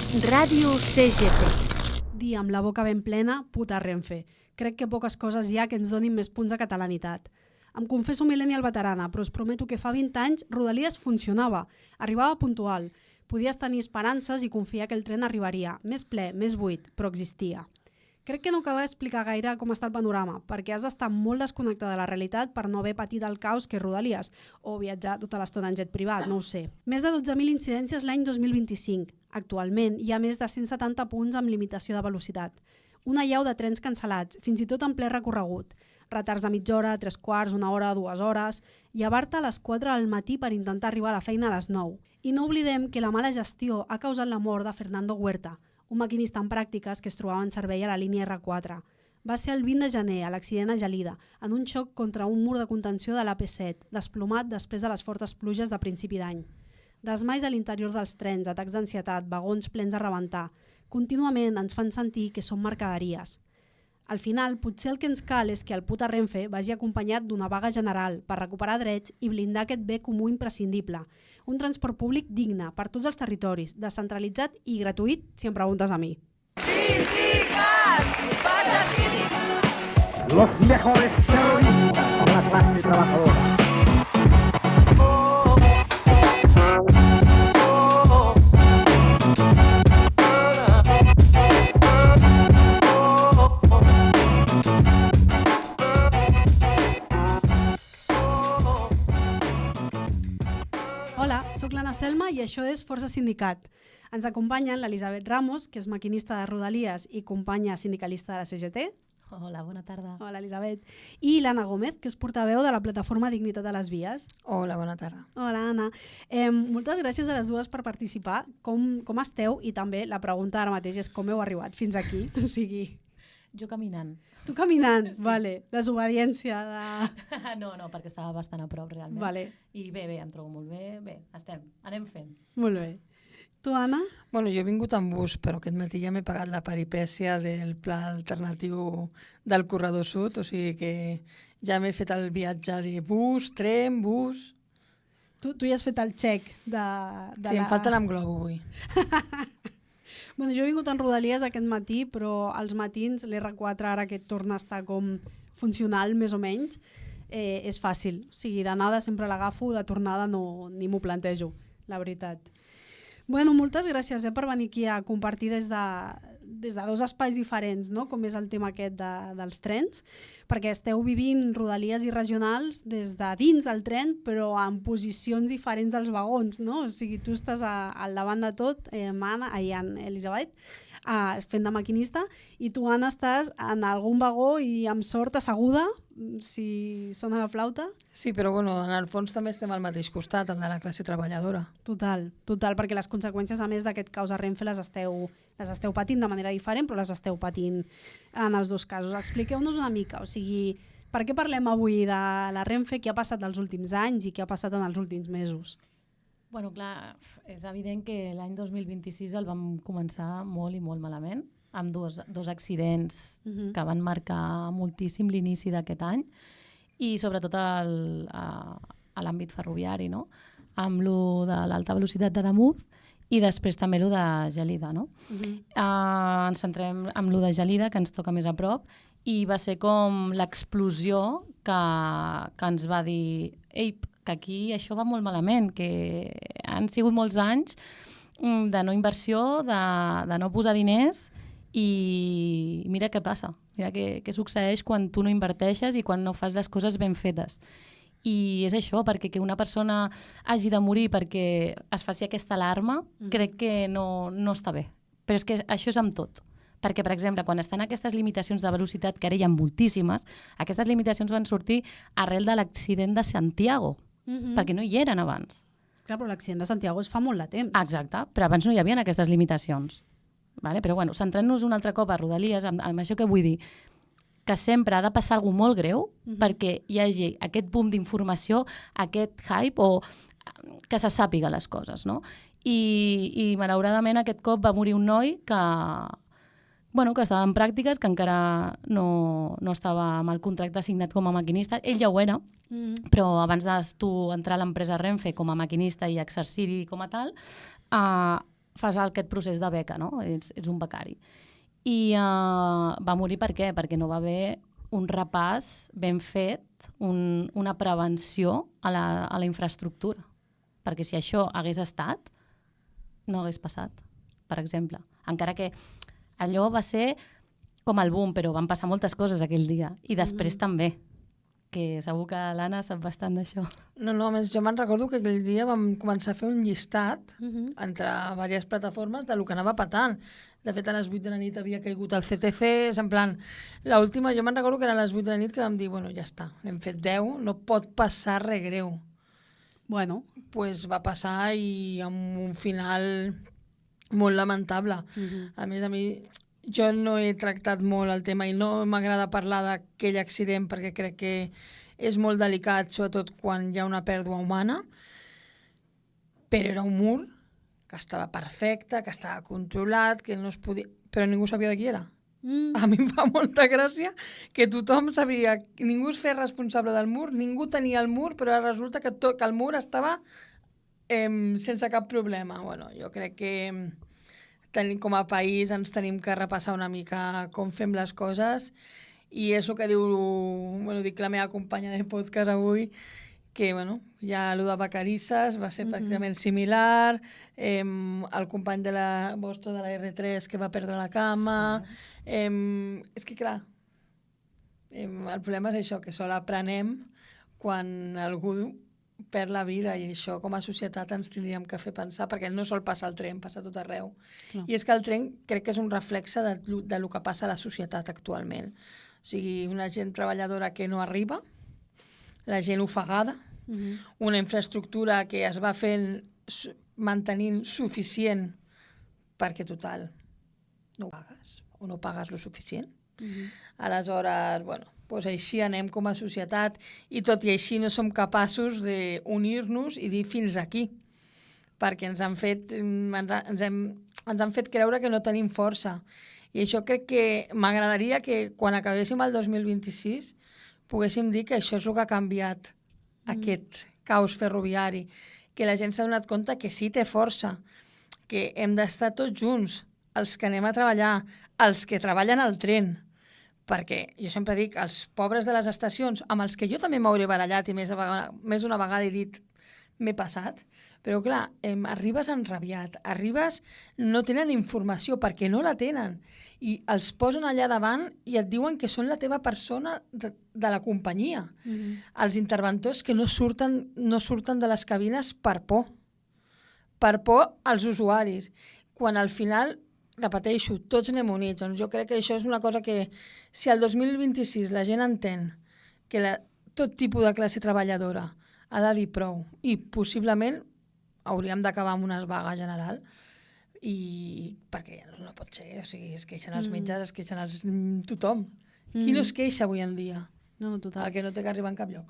Ràdio CGT. Dir amb la boca ben plena, puta Renfe. Crec que poques coses hi ha que ens donin més punts de catalanitat. Em confesso millennial veterana, però us prometo que fa 20 anys Rodalies funcionava, arribava puntual. Podies tenir esperances i confiar que el tren arribaria, més ple, més buit, però existia. Crec que no cal explicar gaire com està el panorama, perquè has d'estar molt desconnectada de la realitat per no haver patit el caos que és Rodalies, o viatjar tota l'estona en jet privat, no ho sé. Més de 12.000 incidències l'any 2025. Actualment hi ha més de 170 punts amb limitació de velocitat. Una llau de trens cancel·lats, fins i tot en ple recorregut. Retards de mitja hora, 3/4, 1 hora, 2 hores. Llevar-te a les 4 del matí per intentar arribar a la feina a les 9. I no oblidem que la mala gestió ha causat la mort de Fernando Huerta, un maquinista en pràctiques que es trobava en servei a la línia R4. Va ser el 20 de gener, a l'accident a Gelida, en un xoc contra un mur de contenció de l'AP7, desplomat després de les fortes pluges de principi d'any. Desmais a l'interior dels trens, atacs d'ansietat, vagons plens a rebentar. Contínuament ens fan sentir que són mercaderies. Al final, potser el que ens cal és que el puta Renfe vagi acompanyat d'una vaga general per recuperar drets i blindar aquest bé comú imprescindible. Un transport públic digne per tots els territoris, descentralitzat i gratuït, si em preguntes a mi. Los mejores terroristas de la clase trabajadora. Hola, soc l'Anna Selma i això és Força Sindicat. Ens acompanyen l'Elisabet Ramos, que és maquinista de Rodalies i companya sindicalista de la CGT. Hola, bona tarda. Hola, Elisabet. I l'Anna Gómez, que és portaveu de la plataforma Dignitat de les Vies. Hola, bona tarda. Hola, Anna. Moltes gràcies a les dues per participar. Com esteu? I també la pregunta ara mateix és com heu arribat fins aquí? O sigui... Jo caminant. Tu caminant? Sí. Vale. Desobediència de... No, perquè estava bastant a prop realment. Vale. I bé, em trobo molt bé. Bé, anem fent. Molt bé. Tu, Anna? Bueno, jo he vingut en bus, però aquest matí ja m'he pagat la peripècia del pla alternatiu del corredor sud, o sigui que ja m'he fet el viatge de bus, tren, bus... Tu ja has fet el check de sí, em falta anar amb globo avui. Bueno, jo he vingut en Rodalies aquest matí, però als matins l'R4, ara que torna a estar com funcional, més o menys, és fàcil. O sigui, d'anada sempre l'agafo, de tornada no, ni m'ho plantejo, la veritat. Bueno, moltes gràcies per venir aquí a compartir des de dos espais diferents, no? Com és el tema aquest dels trens, perquè esteu vivint Rodalies i regionals des de dins del tren, però en posicions diferents dels vagons, no? O sigui, tu estàs al davant de tot, Anna, Elisabet, fent de maquinista, i tu, Anna, estàs en algun vagó i amb sort asseguda, si sona la flauta. Sí, però bueno, en el fons també estem al mateix costat, el de la classe treballadora. Total, perquè les conseqüències, a més d'aquest caos a Renfe, les esteu patint de manera diferent, però les esteu patint en els dos casos. Expliqueu-nos una mica, o sigui, per què parlem avui de la Renfe, què ha passat els últims anys i què ha passat en els últims mesos? Bueno, clar, és evident que l'any 2026 el vam començar molt i molt malament, amb dos accidents que van marcar moltíssim l'inici d'aquest any i sobretot a l'àmbit ferroviari, no? Amb lo de l'alta velocitat de Damunt i després també lo de Gelida. No? Ens centrem en lo de Gelida, que ens toca més a prop, i va ser com l'explosió que ens va dir ei, que aquí això va molt malament, que han sigut molts anys de no inversió, de no posar diners, i mira què passa, mira què succeeix quan tu no inverteixes i quan no fas les coses ben fetes. I és això, perquè que una persona hagi de morir perquè es faci aquesta alarma, crec que no està bé. Però és que això és amb tot. Perquè, per exemple, quan estan aquestes limitacions de velocitat, que ara hi ha moltíssimes, aquestes limitacions van sortir arrel de l'accident de Santiago, perquè no hi eren abans. Clar, però l'accident de Santiago es fa molt de temps. Exacte, però abans no hi havia aquestes limitacions. Vale? Però bueno, centrant-nos un altre cop a Rodalies, amb això que vull dir, que sempre ha de passar alguna molt greu perquè hi hagi aquest boom d'informació, aquest hype, o que se sàpiga les coses. No? I malauradament aquest cop va morir un noi que estava en pràctiques, que encara no estava amb el contracte signat com a maquinista. Ell ja ho era, però abans de tu entrar a l'empresa Renfe com a maquinista i exercir-hi com a tal, fas aquest procés de beca, no? Ets un becari. I va morir per què? Perquè no va haver un repàs ben fet, una prevenció a la infraestructura. Perquè si això hagués estat, no hagués passat, per exemple. Encara que allò va ser com el boom, però van passar moltes coses aquell dia. I després també, que segur que l'Anna sap bastant d'això. No, a més, jo me'n recordo que aquell dia vam començar a fer un llistat entre diverses plataformes de lo que anava patant. De fet, a les 8 de la nit havia caigut el CTC, és en plan... L'última, jo me'n recordo que era a les 8 de la nit que vam dir, bueno, ja està, n'hem fet 10, no pot passar res greu. Bueno. Pues va passar i amb un final molt lamentable. A més, a mi, jo no he tractat molt el tema i no m'agrada parlar d'aquell accident perquè crec que és molt delicat, sobretot quan hi ha una pèrdua humana, però era un mur que estava perfecte, que estava controlat, que no es podia... Però ningú sabia de qui era. A mi em fa molta gràcia que tothom sabia, ningú es feia responsable del mur, ningú tenia el mur, però resulta que el mur estava sense cap problema. Bueno, jo crec que com a país ens tenim que repassar una mica com fem les coses i és el que diu, bueno, dic la meva companya de podcast avui, que bueno, ja allò de Vacarisses va ser pràcticament similar, el company de vostre de la R3 que va perdre la cama... és que clar, el problema és això, que sol aprenem quan algú perd la vida i això com a societat ens tindríem que fer pensar, perquè no sol passar el tren, passa tot arreu. I és que el tren crec que és un reflexe de lo que passa a la societat actualment. O sigui, una gent treballadora que no arriba, la gent ofegada, una infraestructura que es va fent mantenint suficient perquè, total, no ho pagues o no pagues lo suficient. Aleshores, bueno, doncs així anem com a societat i tot i així no som capaços d'unir-nos i dir fins aquí, perquè ens han fet creure que no tenim força. I això crec que m'agradaria que quan acabéssim el 2026 poguéssim dir que això és el que ha canviat aquest caos ferroviari, que la gent s'ha donat compte que sí té força, que hem d'estar tots junts, els que anem a treballar, els que treballen al tren, perquè jo sempre dic, els pobres de les estacions, amb els que jo també m'hauré barallat i més d'una vegada he dit, m'he passat, però clar, arribes enrabiat, arribes, no tenen informació perquè no la tenen, i els posen allà davant i et diuen que són la teva persona de la companyia. Els interventors que no surten de les cabines per por als usuaris, quan al final, repeteixo, tots anem units. Doncs jo crec que això és una cosa que, si el 2026 la gent entén que tot tipus de classe treballadora ha de dir prou, i possiblement hauríem d'acabar amb una vaga general, i perquè no pot ser, o sigui, es queixen els metges, es queixen tothom. Qui no es queixa avui en dia? No, total. El que no té que arribar en cap lloc.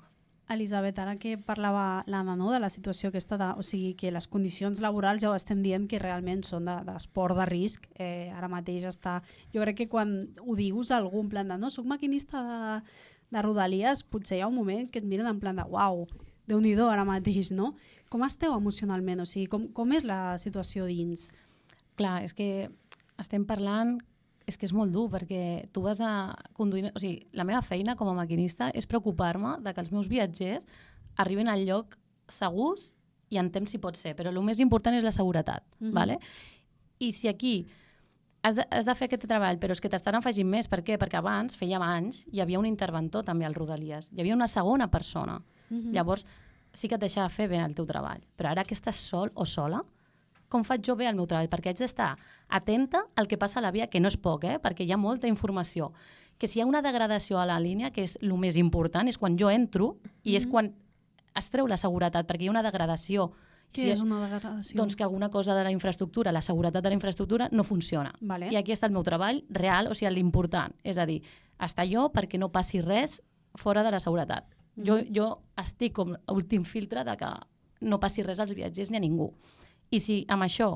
Elisabet, ara que parlava l'Anna, no, de la situació aquesta, o sigui, que les condicions laborals ja ho estem dient que realment són d'esport de risc, ara mateix està... Jo crec que quan ho dius a algú en plan de no, soc maquinista de Rodalies, potser hi ha un moment que et miren en plan de uau, Déu-n'hi-do ara mateix, no? Com esteu emocionalment? O sigui, com és la situació dins? Clar, és que estem parlant... És que és molt dur, perquè tu vas a conduir... O sigui, la meva feina com a maquinista és preocupar-me de que els meus viatgers arribin al lloc segurs i en temps si pot ser, però el més important és la seguretat. ¿Vale? I si aquí has de fer aquest treball, però és que t'estan afegint més. Per què? Perquè abans, feia anys, hi havia un interventor també al Rodalies. Hi havia una segona persona. Llavors, sí que et deixava fer bé el teu treball. Però ara que estàs sol o sola, com faig jo bé el meu treball? Perquè haig d'estar atenta al que passa a la via, que no és poc, perquè hi ha molta informació. Que si hi ha una degradació a la línia, que és el més important, és quan jo entro i és quan es treu la seguretat, perquè hi ha una degradació. Què és una degradació? Doncs que alguna cosa de la infraestructura, la seguretat de la infraestructura, no funciona. Vale. I aquí està el meu treball real, o sigui, l'important. És a dir, estar jo perquè no passi res fora de la seguretat. Jo estic com l'últim filtre de que no passi res als viatgers ni a ningú. I si amb això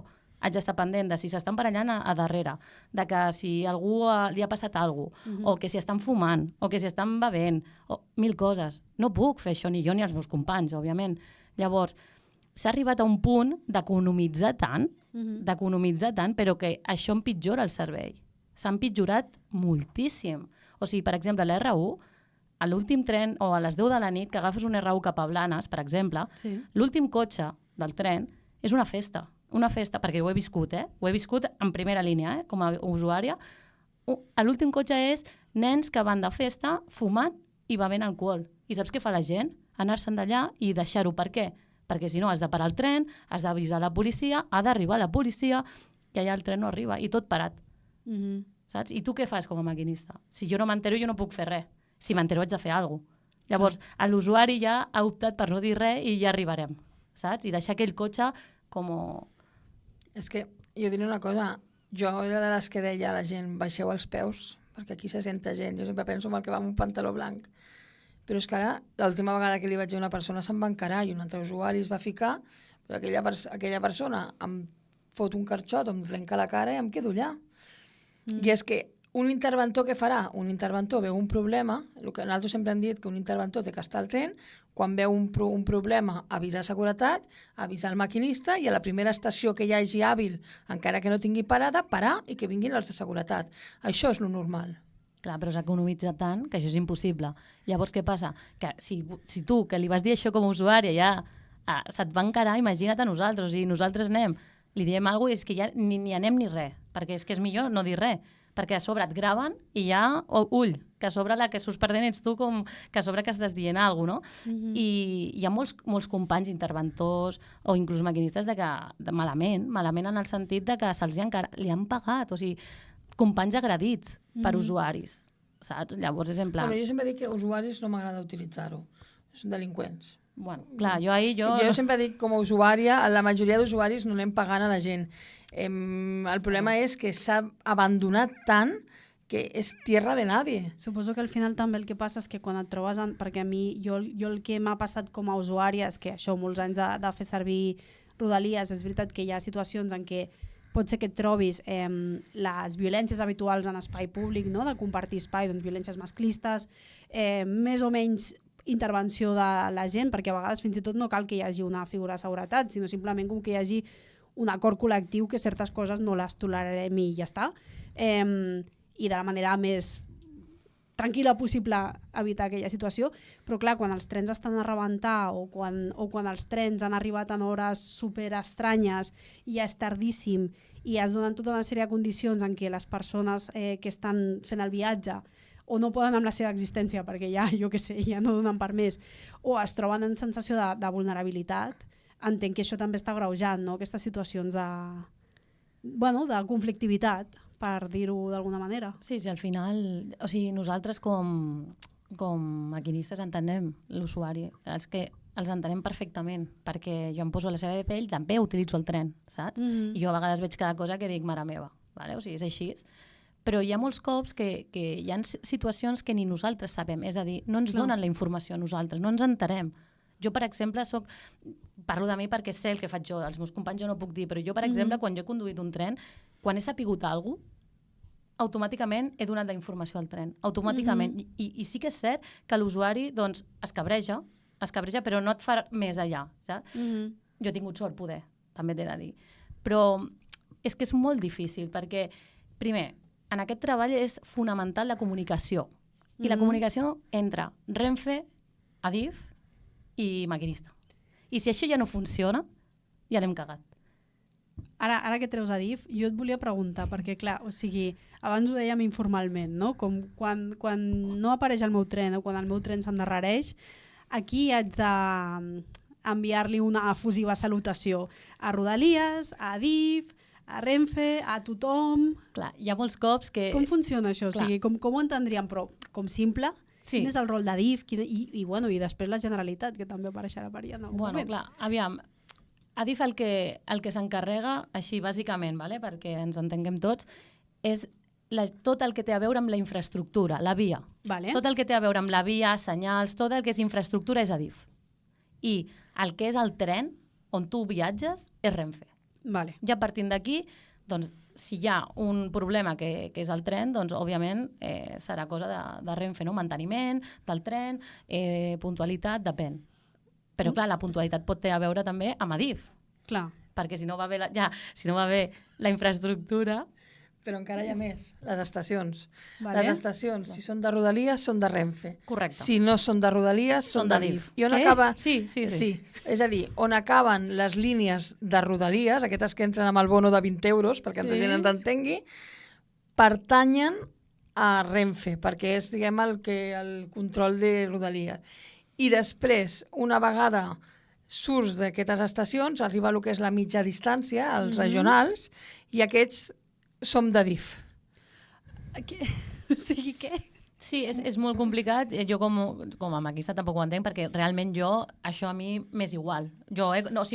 haig d'estar pendent de si s'estan barallant a darrere, de que si algú li ha passat alguna cosa, o que si estan fumant, o que si estan bevent, o mil coses. No puc fer això ni jo ni els meus companys, òbviament. Llavors, s'ha arribat a un punt d'economitzar tant, però que això empitjora el servei. S'ha empitjorat moltíssim. O sigui, per exemple, l'R1, a l'últim tren o a les 10 de la nit que agafes un R1 cap a Blanes, per exemple, l'últim cotxe del tren és una festa, perquè ho he viscut, ho he viscut en primera línia, com a usuària. L'últim cotxe és nens que van de festa fumant i bevent alcohol. I saps què fa la gent? Anar-se'n d'allà i deixar-ho. Per què? Perquè si no has de parar el tren, has d'avisar la policia, ha d'arribar la policia i allà el tren no arriba i tot parat. Saps? I tu què fas com a maquinista? Si jo no m'entero, jo no puc fer res. Si m'entero, haig de fer alguna cosa. Llavors, l'usuari ja ha optat per no dir res i ja arribarem. Saps? I deixar aquell cotxe com... És que jo diré una cosa, jo era de les que deia a la gent, baixeu els peus, perquè aquí se senta gent. Jo sempre penso en el que va amb un pantaló blanc. Però és que ara, l'última vegada que li vaig dir a una persona se'n va encarar i un altre usuari es va ficar, però aquella persona em fot un carxot, em trenca la cara i em quedo allà. I és que un interventor què farà? Un interventor veu un problema, el que nosaltres sempre hem dit que un interventor té que estar al tren, quan veu un problema avisar seguretat, avisar el maquinista i a la primera estació que hi hagi hàbil, encara que no tingui parada, parar i que vinguin els de seguretat. Això és lo normal. Clar, però s'economitza tant que això és impossible. Llavors, què passa? Que si tu, que li vas dir això com a usuària, ja se't va encarar, imagina't a nosaltres, i nosaltres anem, li diem alguna cosa i és que ja ni anem ni res, perquè és que és millor no dir res, perquè a sobre et graven i ja, ull, que a sobre la que surts perdent ets tu, com que a sobre que estàs dient alguna cosa, no? I hi ha molts companys interventors o inclús maquinistes de malament en el sentit de que li han pagat, o sigui, companys agredits per usuaris, saps? Llavors és en plan... Bueno, jo sempre dic que usuaris no m'agrada utilitzar-ho, són delinqüents. Bueno, clar, jo sempre dic, com a usuària, la majoria d'usuaris no anem pagant a la gent. El problema és que s'ha abandonat tant que és tierra de nadie. Suposo que al final també el que passa és que quan et trobes... Perquè a mi, jo el que m'ha passat com a usuària és que això, molts anys de fer servir Rodalies, és veritat que hi ha situacions en què pot ser que et trobis les violències habituals en espai públic, no? De compartir espai, doncs violències masclistes, més o menys intervenció de la gent, perquè a vegades fins i tot no cal que hi hagi una figura de seguretat, sinó simplement com que hi hagi un acord col·lectiu que certes coses no les tolerarem i ja està. I de la manera més tranquil·la possible evitar aquella situació, però clar, quan els trens estan a rebentar o quan els trens han arribat en hores super estranyes i ja és tardíssim i es donen tota una sèrie de condicions en què les persones que estan fent el viatge o no poden amb la seva existència perquè ja, jo què sé, ja no donen per més, o es troben en sensació de vulnerabilitat, entenc que això també està agreujant, no? Aquestes situacions de conflictivitat, per dir-ho d'alguna manera. Sí, al final, o sigui, nosaltres com maquinistes entenem l'usuari, és que els entenem perfectament, perquè jo em poso a la seva pell, també utilitzo el tren, saps? I jo a vegades veig cada cosa que dic, mare meva, vale? O sigui, és així. Però hi ha molts cops que hi ha situacions que ni nosaltres sabem, és a dir, no ens donen la informació a nosaltres, no ens enterem. Jo, per exemple, parlo de mi perquè sé el que faig jo, els meus companys jo no puc dir, però jo, per exemple, quan jo he conduït un tren, quan he sapigut alguna cosa, automàticament he donat la informació al tren, automàticament. I sí que és cert que l'usuari doncs, es cabreja, però no et fa més allà. Saps? Jo he tingut sort, poder, també t'he de dir. Però és que és molt difícil, perquè, primer, en aquest treball és fonamental la comunicació. I la comunicació entre Renfe, Adif i maquinista. I si això ja no funciona, ja l'hem cagat. Ara que treus Adif, jo et volia preguntar, perquè clar, o sigui, abans ho dèiem informalment, no? Com quan no apareix el meu tren o quan el meu tren s'endarrereix, aquí haig d'enviar-li una efusiva salutació a Rodalies, a Adif, a Renfe, a tothom... Clar, hi ha molts cops que... Com funciona això? O sigui, com ho entendríem? Però com simple? Sí. Quin és el rol d'Adif? I després la Generalitat, que també apareixerà per allà en algun moment. Clar, aviam, Adif el que s'encarrega, així bàsicament, vale? Perquè ens entenguem tots, és tot el que té a veure amb la infraestructura, la via. Vale. Tot el que té a veure amb la via, senyals, tot el que és infraestructura és Adif. I el que és el tren, on tu viatges, és Renfe. Vale. Ja partint d'aquí, doncs, si hi ha un problema que és el tren, doncs, òbviament, serà cosa de Renfe, no? Manteniment del tren, puntualitat, depèn. Però, clar, la puntualitat pot tenir a veure també amb Adif, Clar. perquè si no va bé la infraestructura... Però encara hi ha més, les estacions. Vale. Les estacions, si són de Rodalies, són de Renfe. Correcte. Si no són de Rodalies, són Són d'Adif. d'Adif. I on Què? acaba... Sí. És a dir, on acaben les línies de Rodalies, aquestes que entren amb el bono de 20 euros, perquè la gent ens entengui, pertanyen a Renfe, perquè és, diguem, el control de Rodalies. I després, una vegada surts d'aquestes estacions, arriba a el que és la mitja distància, els regionals, i aquests som d'Adif. O sigui, què? Sí, és molt complicat. Jo com a maquinista tampoc ho entenc, perquè realment això a mi m'és igual. Jo,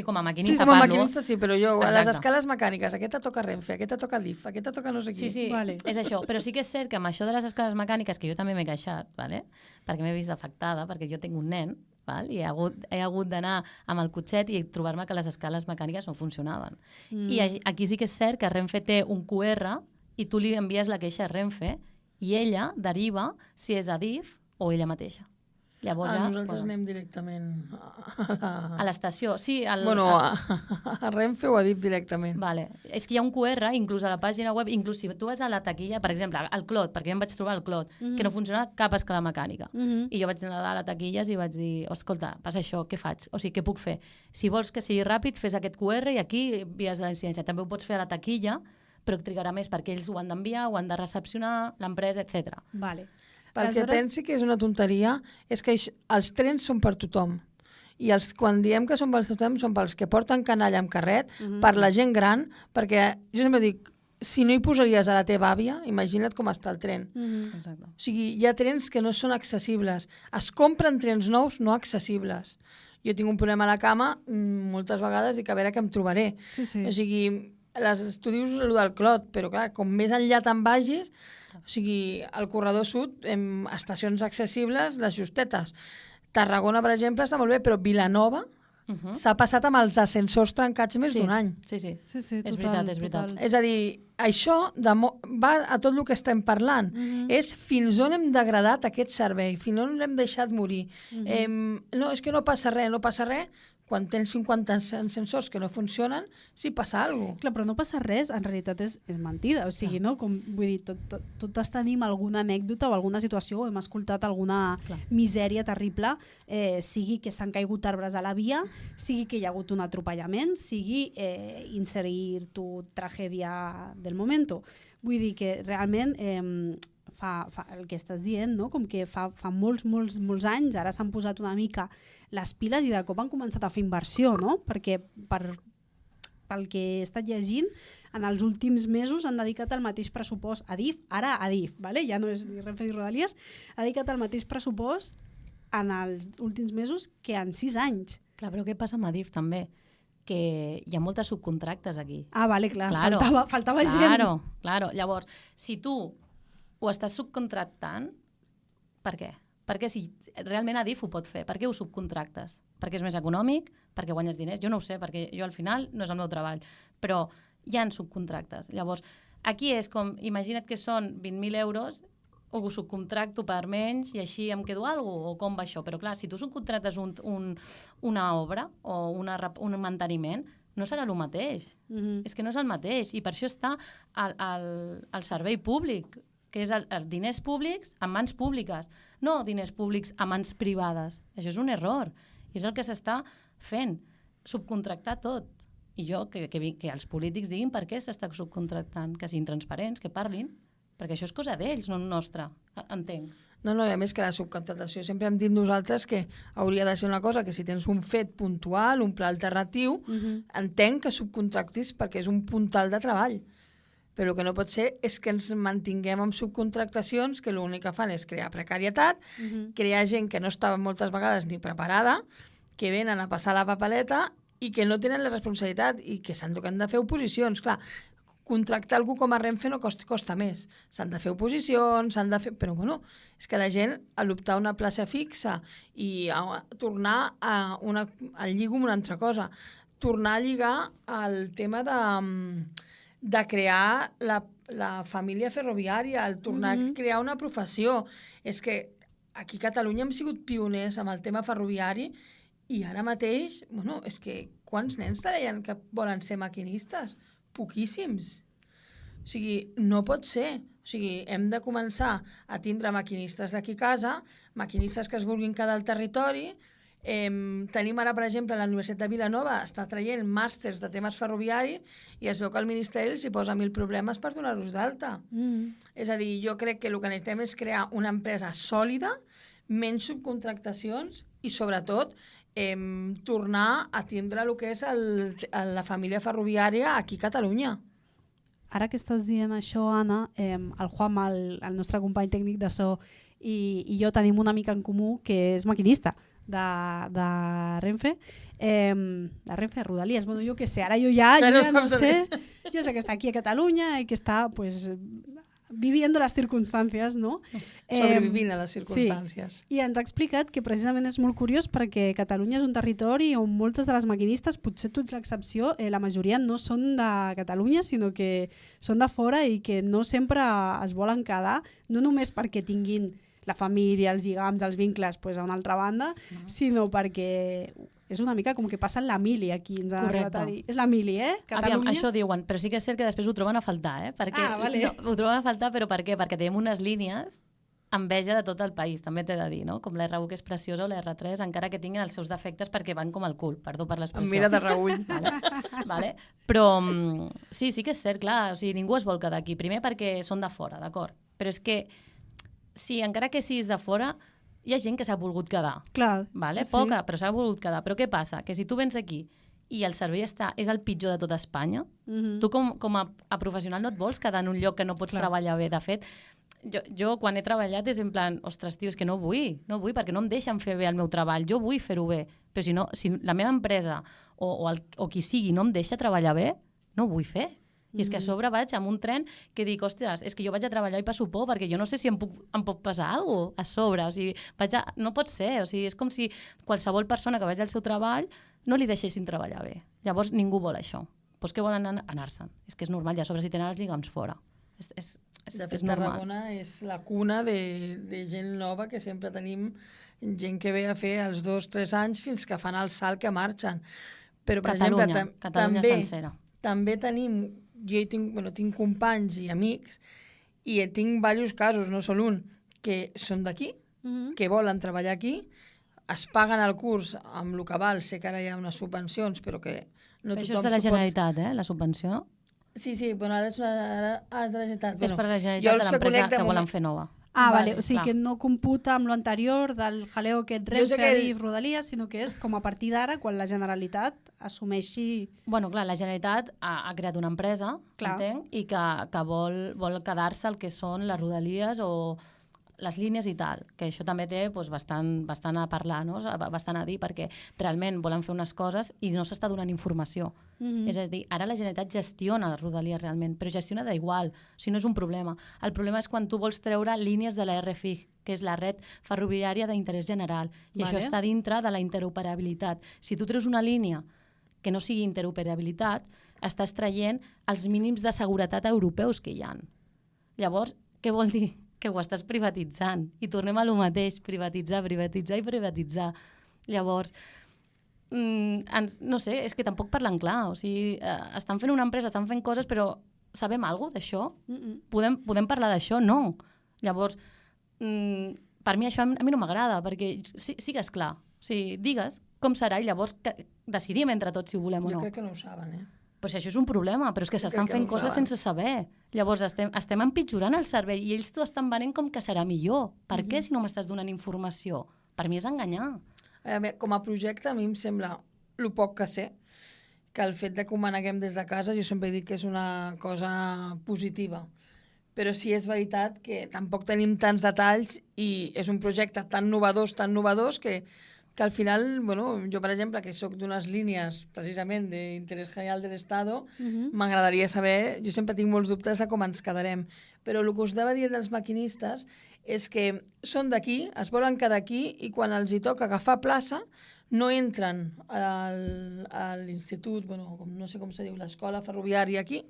com a maquinista com a parlo... maquinista sí, però jo, a les Exacte. escales mecàniques, aquesta toca Renfe, aquesta toca Adif, aquesta toca no sé qui. Sí, Vale. és això. Però sí que és cert que amb això de les escales mecàniques, que jo també m'he queixat, vale? Perquè m'he vist afectada, perquè jo tinc un nen, val? I he hagut d'anar amb el cotxet i trobar-me que les escales mecàniques no funcionaven. I aquí sí que és cert que Renfe té un QR i tu li envies la queixa a Renfe i ella deriva si és Adif o ella mateixa. Llavors Nosaltres anem directament a l'estació. Sí, a Renfe o a Adif directament. Vale. És que hi ha un QR, inclús a la pàgina web, inclús si tu vas a la taquilla, per exemple, al Clot, perquè jo em vaig trobar al Clot, que no funcionava cap escala mecànica. I jo vaig anar a la taquilles i vaig dir, escolta, passa això, què faig? O sigui, què puc fer? Si vols que sigui ràpid, fes aquest QR i aquí envies la incidència. També ho pots fer a la taquilla, però trigarà més perquè ells ho han d'enviar, ho han de recepcionar, l'empresa, etc. Vale. Pel que pensi que és una tonteria és que els trens són per tothom. I quan diem que són per tothom són pels que porten canalla amb carret, per la gent gran, perquè jo sempre dic, si no hi posaries a la teva àvia, imagina't com està el tren. Exacte. O sigui, hi ha trens que no són accessibles. Es compren trens nous no accessibles. Jo tinc un problema a la cama, moltes vegades dic a veure què em trobaré. Sí, sí. O sigui, tu dius el del Clot, però clar, com més enllà te'n vagis, o sigui, al corredor sud, estacions accessibles, les justetes. Tarragona, per exemple, està molt bé, però Vilanova s'ha passat amb els ascensors trencats més d'un any. Sí. Sí, És veritat. total. És a dir, això va a tot el que estem parlant. És fins on hem degradat aquest servei, fins on l'hem deixat morir. No, és que no passa res. Quan tens 50 ascensors que no funcionen, sí passa alguna cosa. Clar, però no passa res, en realitat és mentida. O sigui, no? Vull dir, totes tenim alguna anècdota o alguna situació, o hem escoltat alguna misèria terrible, sigui que s'han caigut arbres a la via, sigui que hi ha hagut un atropellament, sigui inserir tu tragèdia del momento. Vull dir que realment fa el que estàs dient, no? Com que fa molts anys, ara s'han posat una mica les piles i de cop han començat a fer inversió, no? Perquè pel que he estat llegint, en els últims mesos han dedicat el mateix pressupost a Adif, ara a Adif, vale? Ja no és ni Renfe ni Rodalies, ha dedicat el mateix pressupost en els últims mesos que en 6 anys. Clar, però què passa amb Adif també? Que hi ha moltes subcontractes aquí. Ah, vale, clar. Claro. Faltava gent. Claro. Llavors, si tu ho estàs subcontractant, per què? Perquè si realment Adif ho pot fer, per què ho subcontractes? Perquè és més econòmic? Perquè guanyes diners? Jo no ho sé, perquè jo al final no és el meu treball, però hi ha subcontractes. Llavors, aquí és com, imagina't que són 20.000 euros, o ho subcontracto per menys i així em quedo alguna cosa, o com va això? Però clar, si tu subcontractes una obra o un manteniment, no serà el mateix. És que no és el mateix. I per això està el servei públic, que és els diners públics en mans públiques, no diners públics a mans privades. Això és un error. I és el que s'està fent, subcontractar tot. I jo, que els polítics diguin per què s'està subcontractant, que siguin transparents, que parlin, perquè això és cosa d'ells, no nostra, entenc. No, i a més que la subcontractació sempre hem dit nosaltres que hauria de ser una cosa que si tens un fet puntual, un pla alternatiu, entenc que subcontractis perquè és un puntal de treball. Però el que no pot ser és que ens mantinguem amb subcontractacions que l'únic que fan és crear precarietat, crear gent que no estava moltes vegades ni preparada, que venen a passar la papeleta i que no tenen la responsabilitat i que s'han de fer oposicions. Clar, contractar algú com a Renfe no costa més. S'han de fer oposicions, però bueno, és que la gent, al optar una plaça fixa i tornar al lligo amb una altra cosa, tornar a lligar el tema de crear la família ferroviària, el tornar a crear una professió. És que aquí a Catalunya hem sigut pioners amb el tema ferroviari I ara mateix, bueno, és que quants nens deien que volen ser maquinistes? Poquíssims. O sigui, no pot ser. O sigui, hem de començar a tindre maquinistes d'aquí a casa, maquinistes que es vulguin quedar al territori. Tenim ara, per exemple, la Universitat de Vilanova està traient màsters de temes ferroviaris i es veu que el Ministeri els hi posa 1000 problemes per donar-los d'alta. És a dir, jo crec que el que necessitem és crear una empresa sòlida, menys subcontractacions i, sobretot, tornar a tindre el que és la família ferroviària aquí a Catalunya. Ara que estàs dient això, Anna, el Juan, el nostre company tècnic de so, i jo tenim una amica en comú que és maquinista de Renfe, de Renfe, Rodalies, bueno, jo què sé, ara jo ja no sé, jo sé que està aquí a Catalunya i que està pues, viviendo las circunstàncies, no? Sobrevivint a les circumstàncies. Sí. I ens ha explicat que precisament és molt curiós perquè Catalunya és un territori on moltes de les maquinistes, potser tu ets l'excepció, la majoria no són de Catalunya, sinó que són de fora i que no sempre es volen quedar, no només perquè tinguin la família, els lligams, els vincles pues, a una altra banda, sinó perquè és una mica com que passen la mili aquí, ens han arribat a dir. És la mili, Catalunya. Aviam, això diuen, però sí que és cert que després ho troben a faltar, Perquè, vale. No, ho troben a faltar, però per què? Perquè tenim unes línies enveja de tot el país, també t'he de dir, no? Com la R1 que és preciosa o la R3, encara que tinguin els seus defectes perquè van com el cul, perdó per l'expressió. Em mira de reull. Vale? Però sí que és cert, clar, o sigui, ningú es vol quedar aquí. Primer perquè són de fora, d'acord? Però és que sí, encara que siguis de fora, hi ha gent que s'ha volgut quedar. Clar. Vale? Sí. Poca, però s'ha volgut quedar. Però què passa? Que si tu vens aquí i el servei és el pitjor de tota Espanya, tu com a professional no et vols quedar en un lloc que no pots treballar bé. De fet, jo quan he treballat és en plan, ostres, tio, és que no vull, perquè no em deixen fer bé el meu treball, jo vull fer-ho bé, però si la meva empresa o qui sigui no em deixa treballar bé, no ho vull fer. I és que a sobre vaig amb un tren que dic, ostres, és que jo vaig a treballar i passo por perquè jo no sé si em pot passar alguna cosa a sobre. O sigui, no pot ser. O sigui, és com si qualsevol persona que vagi al seu treball no li deixessin treballar bé. Llavors ningú vol això. Doncs què volen anar-se'n? És que és normal, ja a sobre si tenen els lligams fora. De fet, Tarragona és la cuna de gent nova que sempre tenim gent que ve a fer els 2-3 anys fins que fan el salt que marxen. Però, per exemple, Catalunya sencera. També tenim, jo tinc companys i amics i tinc diversos casos, no sol un, que són d'aquí, que volen treballar aquí, es paguen el curs amb el que val, sé que ara hi ha unes subvencions, però que no tothom això és de la Generalitat, la subvenció? Sí, però ara és de la Generalitat. És per la Generalitat de l'empresa que volen fer nova. Vale, o sigui que no computa amb l'anterior del jaleo que et Renfe, Adif, Rodalies, sinó que és com a partir d'ara quan la Generalitat assumeixi... Bueno, clar, la Generalitat ha creat una empresa, entenc, i que vol quedar-se el que són les Rodalies o les línies i tal, que això també té bastant a parlar, no? Bastant a dir, perquè realment volen fer unes coses i no s'està donant informació. És a dir, ara la Generalitat gestiona les Rodalies realment, però gestiona d'igual, o sigui, no és un problema. El problema és quan tu vols treure línies de la RFIG, que és la red ferroviària d'interès general, i això està dintre de la interoperabilitat. Si tu treus una línia que no sigui interoperabilitat, estàs traient els mínims de seguretat europeus que hi ha. Llavors, què vol dir? Que ho estàs privatitzant. I tornem a lo mateix, privatitzar. Llavors, no sé, és que tampoc parlen clar. O sigui, estan fent una empresa, estan fent coses, però sabem alguna cosa d'això? Podem parlar d'això? No. Llavors, per mi això a mi no m'agrada, perquè sigues clar. O sigui, digues com serà i llavors decidim entre tots si ho volem o no. Jo crec que no ho saben, Però si això és un problema, però és que s'estan fent coses sense saber. Llavors estem empitjorant el servei i ells t'ho estan venent com que serà millor. Per què si no m'estàs donant informació? Per mi és enganyar. Com a projecte a mi em sembla el poc que sé, que el fet de que ho maneguem des de casa jo sempre he dit que és una cosa positiva. Però sí és veritat que tampoc tenim tants detalls i és un projecte tan novedós que al final, jo per exemple, que soc d'unes línies precisament d'interès general de l'Estado, m'agradaria saber, jo sempre tinc molts dubtes de com ens quedarem, però el que us anava a dir dels maquinistes és que són d'aquí, es volen quedar aquí i quan els hi toca agafar plaça no entren a l'institut, no sé com se diu, l'escola ferroviària aquí,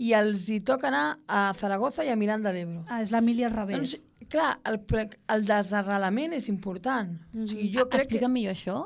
i els hi toca anar a Zaragoza i a Miranda d'Ebro. És l'Emília al revés. Doncs, clar, el desarrelament és important. O sigui, jo crec Explica'm millor això.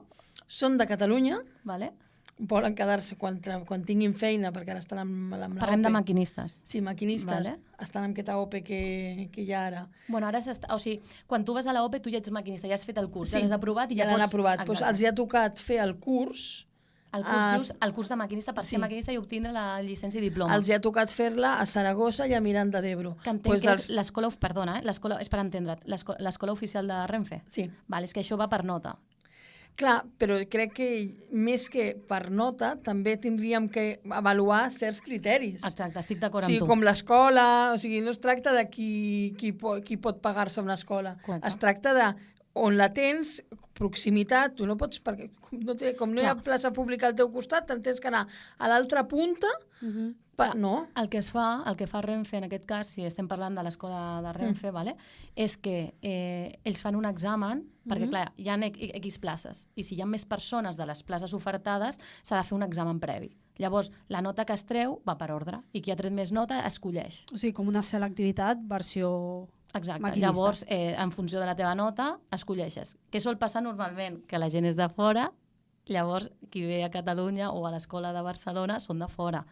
són de Catalunya, Vale? volen quedar-se quan tinguin feina, perquè ara estan amb la Parlem de OPE. maquinistes. Sí, maquinistes. Vale. Estan amb aquesta OPE que hi ha ara. Bueno, ara o sigui, quan tu vas a la OPE, tu ja ets maquinista, ja has fet el curs, ja l'has aprovat i ja ja l'han pots... aprovat. Doncs Exacte. els hi ha tocat fer el curs. El curs, dius, el curs de maquinista per sí. ser maquinista i obtindre la llicència i diploma. Els hi ha tocat fer-la a Saragossa i a Miranda d'Ebro. Que entenc Pues que és l'escola... Perdona, és per entendre't. L'escola oficial de Renfe? Sí. Val, és que això va per nota. Clar, però crec que més que per nota també tindríem que avaluar certs criteris. Exacte, estic d'acord O sigui, amb tu. com l'escola, o sigui, no es tracta de qui pot pagar-se una escola. Correcte. Es tracta de on la tens, proximitat, tu no pots, perquè com no hi ha Clar. plaça pública al teu costat, te'n tens que anar a l'altra punta, no. El que fa Renfe, en aquest cas, si estem parlant de l'escola de Renfe, vale, és que ells fan un examen, perquè clar, hi ha X places, i si hi ha més persones de les places ofertades, s'ha de fer un examen previ. Llavors, la nota que es treu va per ordre, i qui ha tret més nota escolleix. O sigui, com una selectivitat versió Exacte. maquinista. Llavors, en funció de la teva nota, escolleixes. Què sol passar normalment? Que la gent és de fora, llavors qui ve a Catalunya o a l'escola de Barcelona són de fora.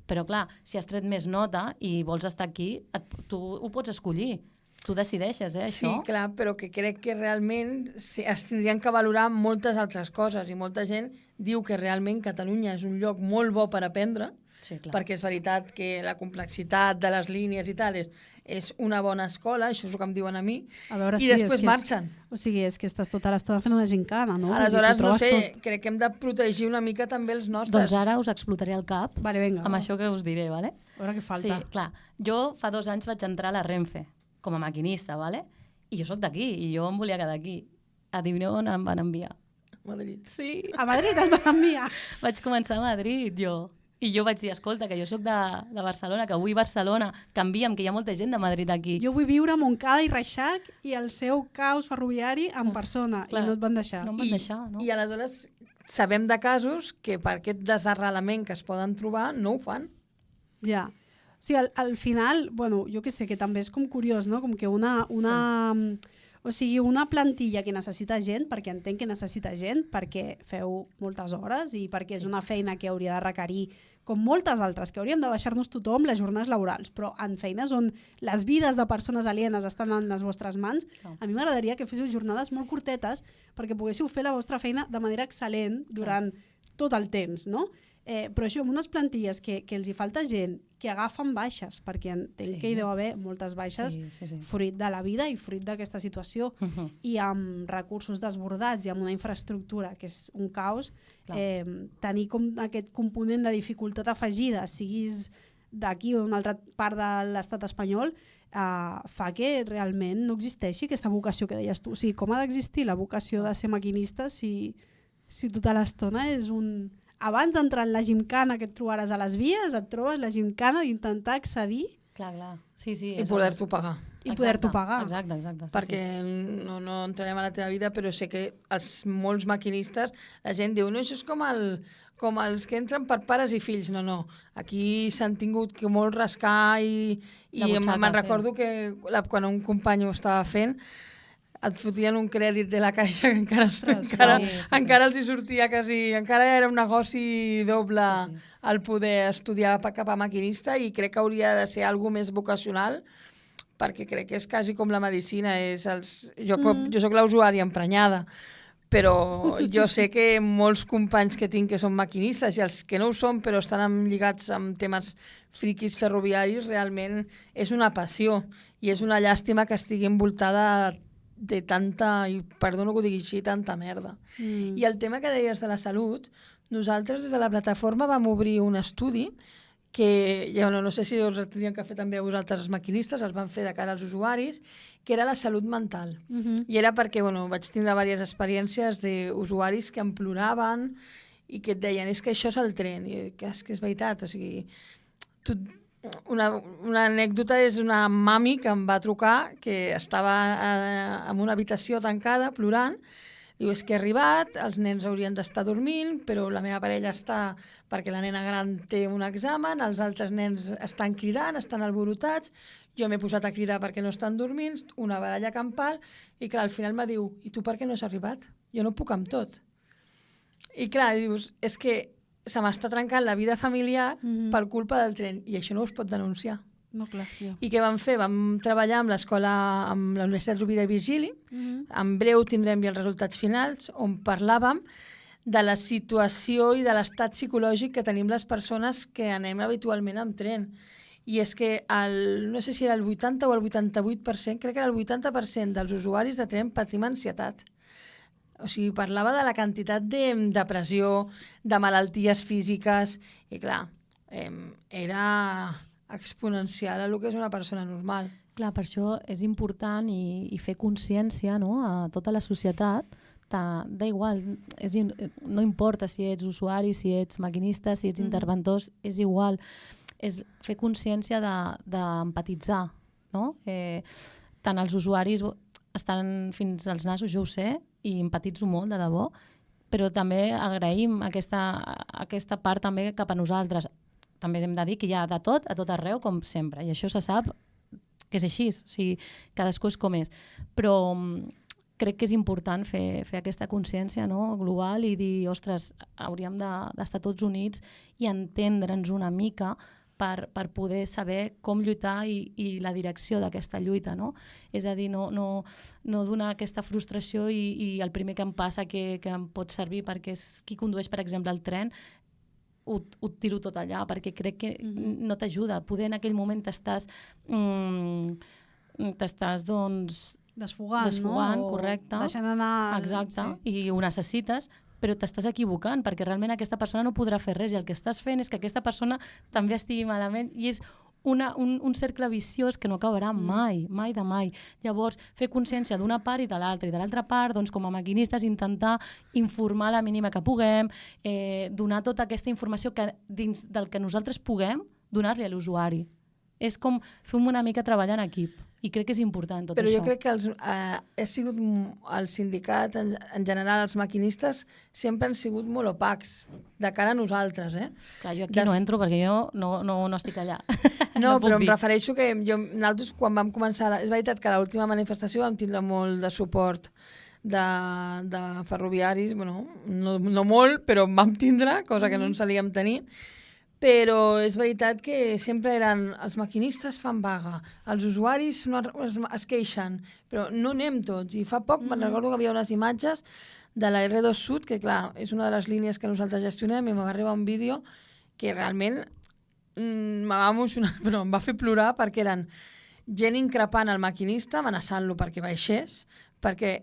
Però clar, si has tret més nota i vols estar aquí, tu ho pots escollir. Tu decideixes, Sí, això. clar, però que crec que realment es tindrien que valorar moltes altres coses, i molta gent diu que realment Catalunya és un lloc molt bo per aprendre, Sí, clar. perquè és veritat que la complexitat de les línies i tal és una bona escola, això és el que em diuen a mi, A veure, i sí, després és que marxen. O sigui, és que estàs tota l'estona fent una gincana, no? Aleshores, Vull dir, no t'ho sé, trobes tot. crec que hem de protegir una mica també els nostres. Doncs ara us explotaré el cap Vale, vinga. amb això que us diré, vale? A veure què falta. Sí, clar. Jo fa 2 anys vaig entrar a la Renfe com a maquinista, vale? I jo sóc d'aquí, i jo em volia quedar aquí. Adivineu on em van enviar? Madrid. Sí. A Madrid es van enviar. Vaig començar a Madrid, jo. I jo vaig dir, escolta, que jo sóc de Barcelona, que vull Barcelona, canvia'm, que hi ha molta gent de Madrid aquí. Jo vull viure a Montcada i Reixac i el seu caos ferroviari en persona. Clar. I no et van deixar. No em van deixar, no? I aleshores sabem de casos que per aquest desarrelament que es poden trobar no ho fan. Ja. O sigui, al final, bueno, jo que sé, que també és com curiós, no? Com que o sigui, una plantilla que necessita gent, perquè entenc que necessita gent, perquè feu moltes hores i perquè és una feina que hauria de requerir, com moltes altres, que hauríem de baixar-nos tothom les jornades laborals, però en feines on les vides de persones alienes estan en les vostres mans, a mi m'agradaria que féssiu jornades molt curtetes perquè poguéssiu fer la vostra feina de manera excel·lent durant tot el temps, no? Però això, amb unes plantilles que els hi falta gent, que agafen baixes, perquè entenc que hi deu haver moltes baixes fruit de la vida i fruit d'aquesta situació, i amb recursos desbordats i amb una infraestructura que és un caos, tenir com aquest component de dificultat afegida, siguis d'aquí o d'una altra part de l'estat espanyol, fa que realment no existeixi aquesta vocació que deies tu. O sigui, com ha d'existir la vocació de ser maquinista si tota l'estona és un... Abans d'entrar en la gimcana que et trobaràs a les vies, et trobes la gimcana d'intentar accedir Clar. Sí, I poder-t'ho pagar. i poder-t'ho pagar. Exacte. Perquè no entrarem a la teva vida, però sé que molts maquinistes, la gent diu, no, això és com els que entren per pares i fills. No. Aquí s'han tingut que molt rascar i me'n recordo que quan un company ho estava fent, et fotien un crèdit de la caixa que encara els hi sortia quasi... Encara era un negoci doble el poder estudiar cap a maquinista, i crec que hauria de ser alguna més vocacional, perquè crec que és quasi com la medicina. Jo sóc la usuària emprenyada, però jo sé que molts companys que tinc que són maquinistes, i els que no ho són però estan lligats amb temes friquis ferroviaris, realment és una passió, i és una llàstima que estigui envoltada de tanta, i perdono que ho digui així, tanta merda. I el tema que deies de la salut, nosaltres des de la plataforma vam obrir un estudi que, no sé si us tindríem que fer també a vosaltres els maquinistes, els van fer de cara als usuaris, que era la salut mental. I era perquè vaig tindre diverses experiències d'usuaris que em ploraven i que et deien, és que això és el tren, i és que és veritat, o sigui, una anècdota és una mami que em va trucar, que estava en una habitació tancada, plorant. Diu, és que he arribat, els nens haurien d'estar dormint, però la meva parella està perquè la nena gran té un examen, els altres nens estan cridant, estan alborotats, jo m'he posat a cridar perquè no estan dormint, una baralla campal, i clar, al final me diu, i tu per què no has arribat? Jo no puc amb tot. I clar, dius, és que se m'està trencant la vida familiar per culpa del tren, i això no us pot denunciar. No, clar, ja. I què vam fer? Vam treballar amb l'escola, amb la Universitat Rovira i Virgili. En breu tindrem ja els resultats finals, on parlàvem de la situació i de l'estat psicològic que tenim les persones que anem habitualment amb tren. I és que no sé si era el 80 o el 88%, crec que era el 80% dels usuaris de tren patim ansietat. O sigui, parlava de la quantitat de depressió, de malalties físiques, i clar, era exponencial a el que és una persona normal. Clar, per això és important i fer consciència, no?, a tota la societat. D'igual, no importa si ets usuari, si ets maquinista, si ets interventors, és igual. És fer consciència d'empatitzar, no? Tant els usuaris estan fins als nassos, jo ho sé, i empatitzo molt, de debò, però també agraïm aquesta part també cap a nosaltres. També hem de dir que hi ha de tot, a tot arreu, com sempre, i això se sap que és així, o sigui, cadascú és com és. Però crec que és important fer aquesta consciència, no?, global, i dir, ostres, hauríem d'estar tots units i entendre'ns una mica per poder saber com lluitar i la direcció d'aquesta lluita, no? És a dir, no donar aquesta frustració i el primer que em passa que em pot servir perquè és qui condueix, per exemple, el tren, ho tiro tot allà, perquè crec que no t'ajuda. Poder en aquell moment t'estàs doncs, desfogant, correcte. Deixant anar... Exacte, sí. I ho necessites, però t'estàs equivocant, perquè realment aquesta persona no podrà fer res, i el que estàs fent és que aquesta persona també estigui malament, i és un cercle viciós que no acabarà mai, mai de mai. Llavors, fer consciència d'una part i de l'altra, i de l'altra part, doncs, com a maquinistes, intentar informar la mínima que puguem, donar tota aquesta informació que dins del que nosaltres puguem, donar-li a l'usuari. És com fer una mica treballar en equip, i crec que és important tot Però això. jo crec que ha sigut el sindicat, en general els maquinistes, sempre han sigut molt opacs, de cara a nosaltres. Clar, jo aquí no entro perquè jo no estic allà. No, però em refereixo que nosaltres quan vam començar, és veritat que a l'última manifestació vam tindre molt de suport de ferroviaris, bueno, no molt, però en vam tindre, cosa que no en solíem tenir. Però és veritat que sempre eren els maquinistes fan vaga, els usuaris es queixen, però no anem tots. I fa poc me'n recordo que hi havia unes imatges de la R2 Sud, que clar, és una de les línies que nosaltres gestionem, i em va arribar un vídeo que realment em va emocionar, però em va fer plorar, perquè eren gent increpant el maquinista, amenaçant-lo perquè baixés, perquè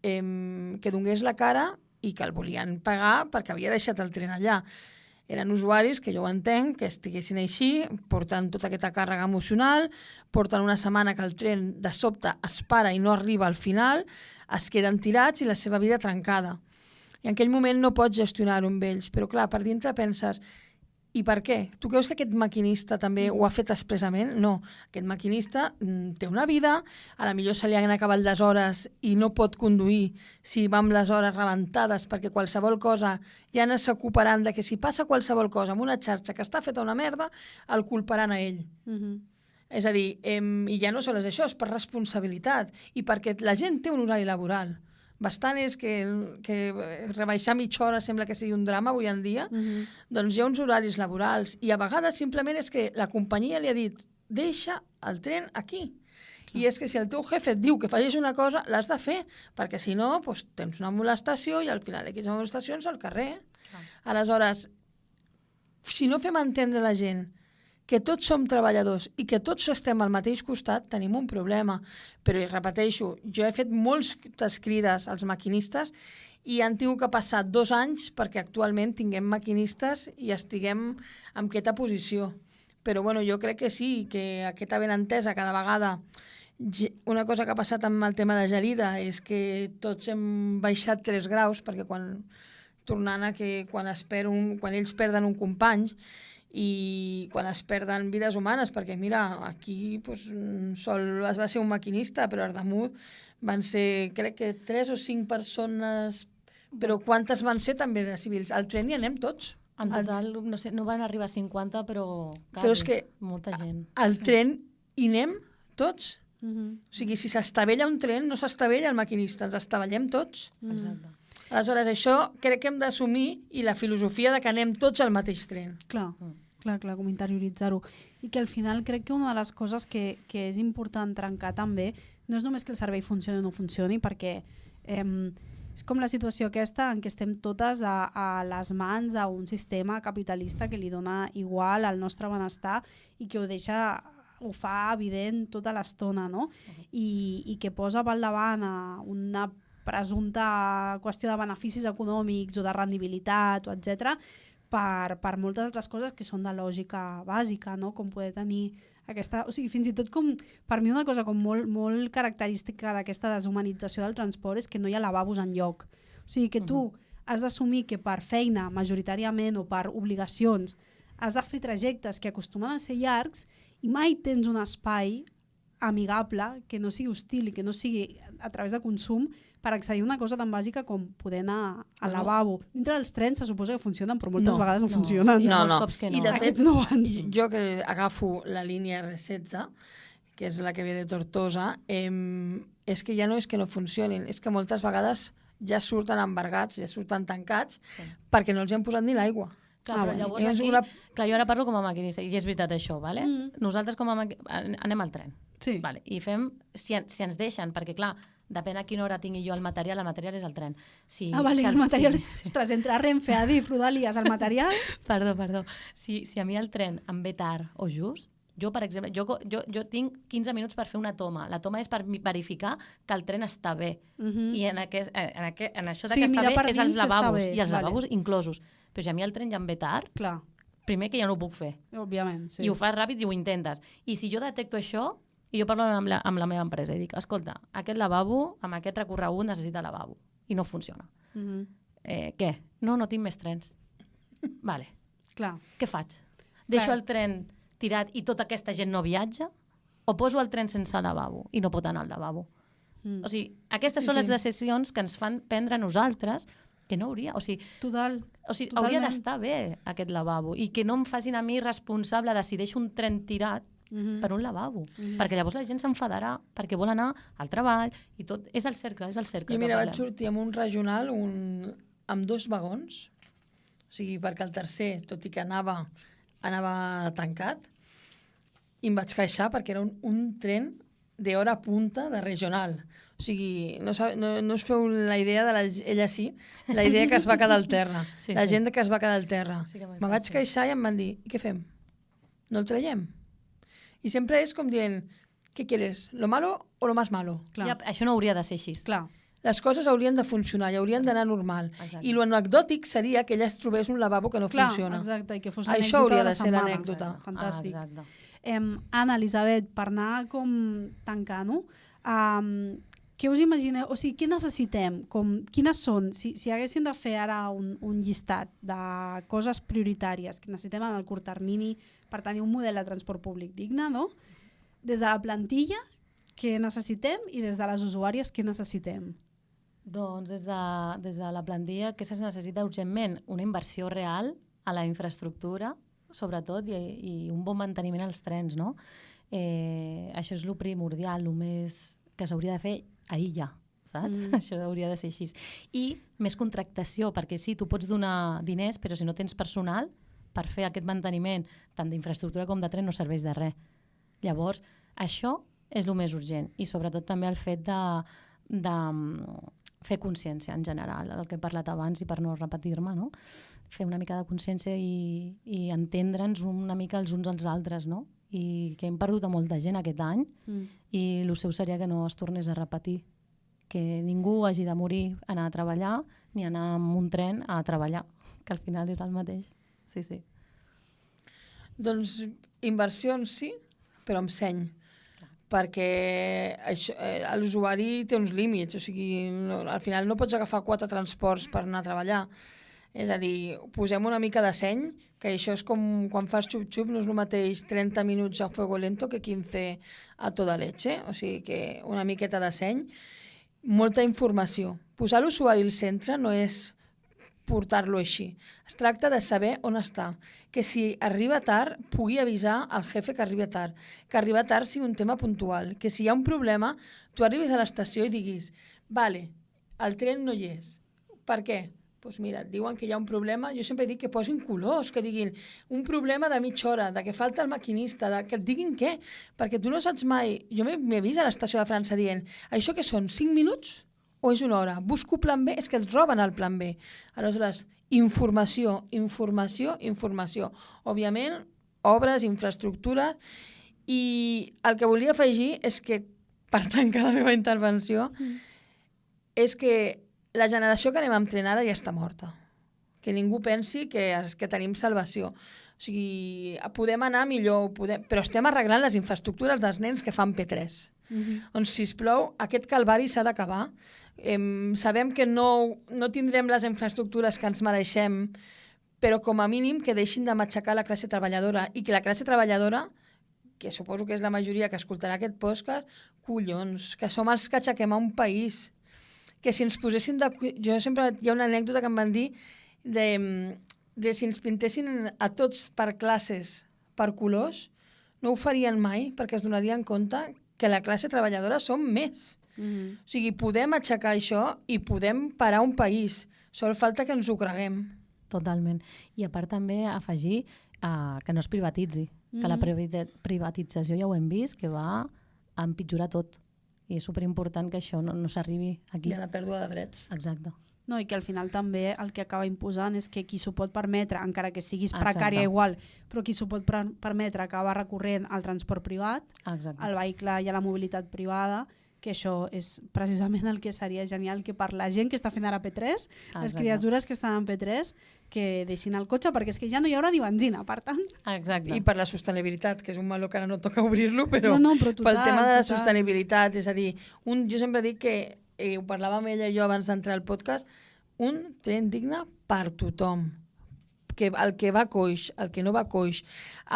que donés la cara i que el volien pagar perquè havia deixat el tren allà. Eren usuaris que jo ho entenc, que estiguessin així, porten tota aquesta càrrega emocional, porten una setmana que el tren de sobte es para i no arriba al final, es queden tirats i la seva vida trencada. I en aquell moment no pots gestionar-ho amb ells, però clar, per dintre penses, i per què? Tu creus que aquest maquinista també ho ha fet expressament? No. Aquest maquinista té una vida, a la millor se li han acabat les hores i no pot conduir si va amb les hores rebentades, perquè qualsevol cosa ja no s'ocuparan de que si passa qualsevol cosa amb una xarxa que està feta una merda, el culparan a ell. És a dir, i ja no sols és això, és per responsabilitat i perquè la gent té un horari laboral. Bastant és que rebaixar mitja hora sembla que sigui un drama avui en dia, doncs hi ha uns horaris laborals i a vegades simplement és que la companyia li ha dit deixa el tren aquí. I és que si el teu jefe et diu que facis una cosa, l'has de fer, perquè si no doncs, tens una molestació i al final d'aquestes molestacions al carrer. Aleshores, si no fem entendre a la gent que tots som treballadors i que tots estem al mateix costat, tenim un problema. Però, i repeteixo, jo he fet moltes crides als maquinistes i han tingut que passar 2 anys perquè actualment tinguem maquinistes i estiguem en aquesta posició. Però bueno, jo crec que sí, que aquesta benentesa cada vegada... Una cosa que ha passat amb el tema de gelida és que tots hem baixat 3 graus, perquè quan ells perden un company, i quan es perden vides humanes, perquè mira, aquí sol va ser un maquinista, però a damunt van ser, crec que 3 o 5 persones, però quantes van ser també de civils? Al tren hi anem tots. En total, no sé, no van arribar a 50, però quasi, però és que molta gent. Al tren hi anem tots. O sigui, si s'estavella un tren, no s'estavella el maquinista, ens estavellem tots. Exacte. Aleshores, això crec que hem d'assumir i la filosofia de que anem tots al mateix tren. Clar, com interioritzar-ho. I que al final crec que una de les coses que és important trencar també no és només que el servei funcioni o no funcioni, perquè és com la situació aquesta en què estem totes a les mans d'un sistema capitalista que li dona igual al nostre benestar i que ho fa evident tota l'estona, no? I que posa pel davant una presumpta qüestió de beneficis econòmics o de rendibilitat, etc., per moltes altres coses que són de lògica bàsica, no? Com poder tenir aquesta... O sigui, fins i tot com... Per mi una cosa com molt característica d'aquesta deshumanització del transport és que no hi ha lavabos enlloc. O sigui, que tu has d'assumir que per feina, majoritàriament, o per obligacions, has de fer trajectes que acostumen a ser llargs i mai tens un espai amigable, que no sigui hostil i que no sigui a través de consum, per accedir a una cosa tan bàsica com poder anar al lavabo. Dintre dels trens se suposa que funcionen, però moltes vegades no funcionen. Hi ha molts cops que no. I de fet, Aquests no van. jo que agafo la línia R16, que és la que ve de Tortosa, és que ja no és que no funcionin, és que moltes vegades ja surten embargats, ja surten tancats, perquè no els hi han posat ni l'aigua. Clar, però llavors aquí, clar, jo ara parlo com a maquinista, i és veritat això, vale? Nosaltres anem al tren. Sí. Vale? I fem, si ens deixen, perquè clar, depèn a quina hora tingui jo el material és el tren. Vale, el material... Sí. Ostres, entre Renfe, Adif, Rodalies, el material... Perdó. Si a mi el tren em ve tard o just, jo, per exemple, jo tinc 15 minuts per fer una toma. La toma és per verificar que el tren està bé. I en això de que està bé és els lavabos, i els lavabos inclosos. Però si a mi el tren ja em ve tard, clar, primer que ja no ho puc fer. Òbviament, sí. I ho fas ràpid i ho intentes. I si jo detecto això, i jo parlo amb la meva empresa i dic, escolta, aquest lavabo, amb aquest recorregut necessita lavabo. I no funciona. Què? No tinc més trens. Vale. Clar. Què faig? Deixo el tren tirat i tota aquesta gent no viatja? O poso el tren sense lavabo i no pot anar al lavabo? O sigui, aquestes són les decisions que ens fan prendre nosaltres que no hauria... O sigui, hauria d'estar bé aquest lavabo i que no em facin a mi responsable de si deixo un tren tirat per un lavabo, perquè llavors la gent s'enfadarà perquè vol anar al treball i tot, és el cercle. Jo mira, vaig sortir amb un regional amb 2 vagons, o sigui, perquè el tercer, tot i que anava tancat, i em vaig queixar perquè era un tren d'hora punta de regional. O sigui, no us feu la idea de la idea que es va quedar al terra, la gent que es va quedar al terra. Me vaig queixar i em van dir, i què fem? No el traiem? I sempre és com dient, què quieres, lo malo o lo más malo? Ja, això no hauria de ser així. Clar. Les coses haurien de funcionar i haurien d'anar normal. Exacte. I lo anecdòtic seria que ella es trobés un lavabo que no funciona. Exacte, i que fos això hauria de ser l'anècdota. l'anècdota. Fantàstic. Exacte. Anna, Elisabet, per anar com tancant-ho, què us imagineu? O sigui, què necessitem? Quines són? Si haguéssim de fer ara un llistat de coses prioritàries que necessitem en el curt termini per tenir un model de transport públic digne, no? Des de la plantilla, què necessitem? I des de les usuàries, què necessitem? Doncs des de la plantilla, què se necessita urgentment? Una inversió real a la infraestructura, sobretot, i un bon manteniment als trens, no? Això és el primordial, el més que s'hauria de fer ahir ja, saps? Això hauria de ser així. I més contractació, perquè sí, tu pots donar diners, però si no tens personal per fer aquest manteniment, tant d'infraestructura com de tren, no serveix de res. Llavors, això és el més urgent. I sobretot també el fet de fer consciència en general, el que he parlat abans i per no repetir-me, no? Fer una mica de consciència i entendre'ns una mica els uns als altres, no? I que hem perdut a molta gent aquest any i el seu seria que no es tornés a repetir, que ningú hagi de morir anar a treballar ni anar amb un tren a treballar, que al final és el mateix. Sí. Doncs inversions sí, però amb seny. Perquè l'usuari té uns límits, o sigui, al final no pots agafar 4 transports per anar a treballar. És a dir, posem una mica de seny, que això és com quan fas xup-xup, no és el mateix 30 minuts a fuego lento que 15 a toda leche, o sigui que una miqueta de seny, molta informació. Posar l'usuari al centre no és portar-lo així. Es tracta de saber on està. Que si arriba tard, pugui avisar al jefe que arriba tard. Que arribar tard sigui un tema puntual. Que si hi ha un problema, tu arribis a l'estació i diguis vale, el tren no hi és. Per què? Doncs mira, et diuen que hi ha un problema, jo sempre dic que posin colors, que diguin un problema de mitja hora, de que falta el maquinista, que et diguin què, perquè tu no saps mai, jo m'he vist a l'estació de França dient, això que són 5 minuts o és una hora? Busco plan B, és que et roben el plan B. Aleshores, informació, informació, informació. Òbviament, obres, infraestructures, i el que volia afegir és que, per tancar la meva intervenció, és que la generació que anem amb tren ara ja està morta. Que ningú pensi que tenim salvació. O sigui, podem anar millor, però estem arreglant les infraestructures dels nens que fan P3. Doncs, sisplau, aquest calvari s'ha d'acabar. Sabem que no tindrem les infraestructures que ens mereixem, però com a mínim que deixin de matxacar la classe treballadora i que la classe treballadora, que suposo que és la majoria que escoltarà aquest podcast, collons, que som els que aixequem a un país, que si ens posessin jo sempre hi ha una anècdota que em van dir de si ens pintessin a tots per classes, per colors, no ho farien mai perquè es donarien compte que la classe treballadora som més. O sigui, podem aixecar això i podem parar un país. Sol falta que ens ho creguem. Totalment. I a part també afegir que no es privatitzi, que la privatització ja ho hem vist, que va a empitjorar tot. I és superimportant que això no s'arribi aquí. Hi ha la pèrdua de drets. Exacte. No, i que al final també el que acaba imposant és que qui s'ho pot permetre, encara que siguis precària igual, però qui s'ho pot permetre acaba recorrent al transport privat, al vehicle i a la mobilitat privada, que això és precisament el que seria genial, que per la gent que està fent ara P3, les criatures que estan en P3, que deixin el cotxe, perquè és que ja no hi haurà ni benzina, per tant. Exacte. I per la sostenibilitat, que és un meló que ara no toca obrir-lo, però, però total, pel tema de la sostenibilitat, és a dir, jo sempre dic que, ho parlàvem ella i jo abans d'entrar al podcast, un tren digne per tothom. El que va coix, el que no va coix,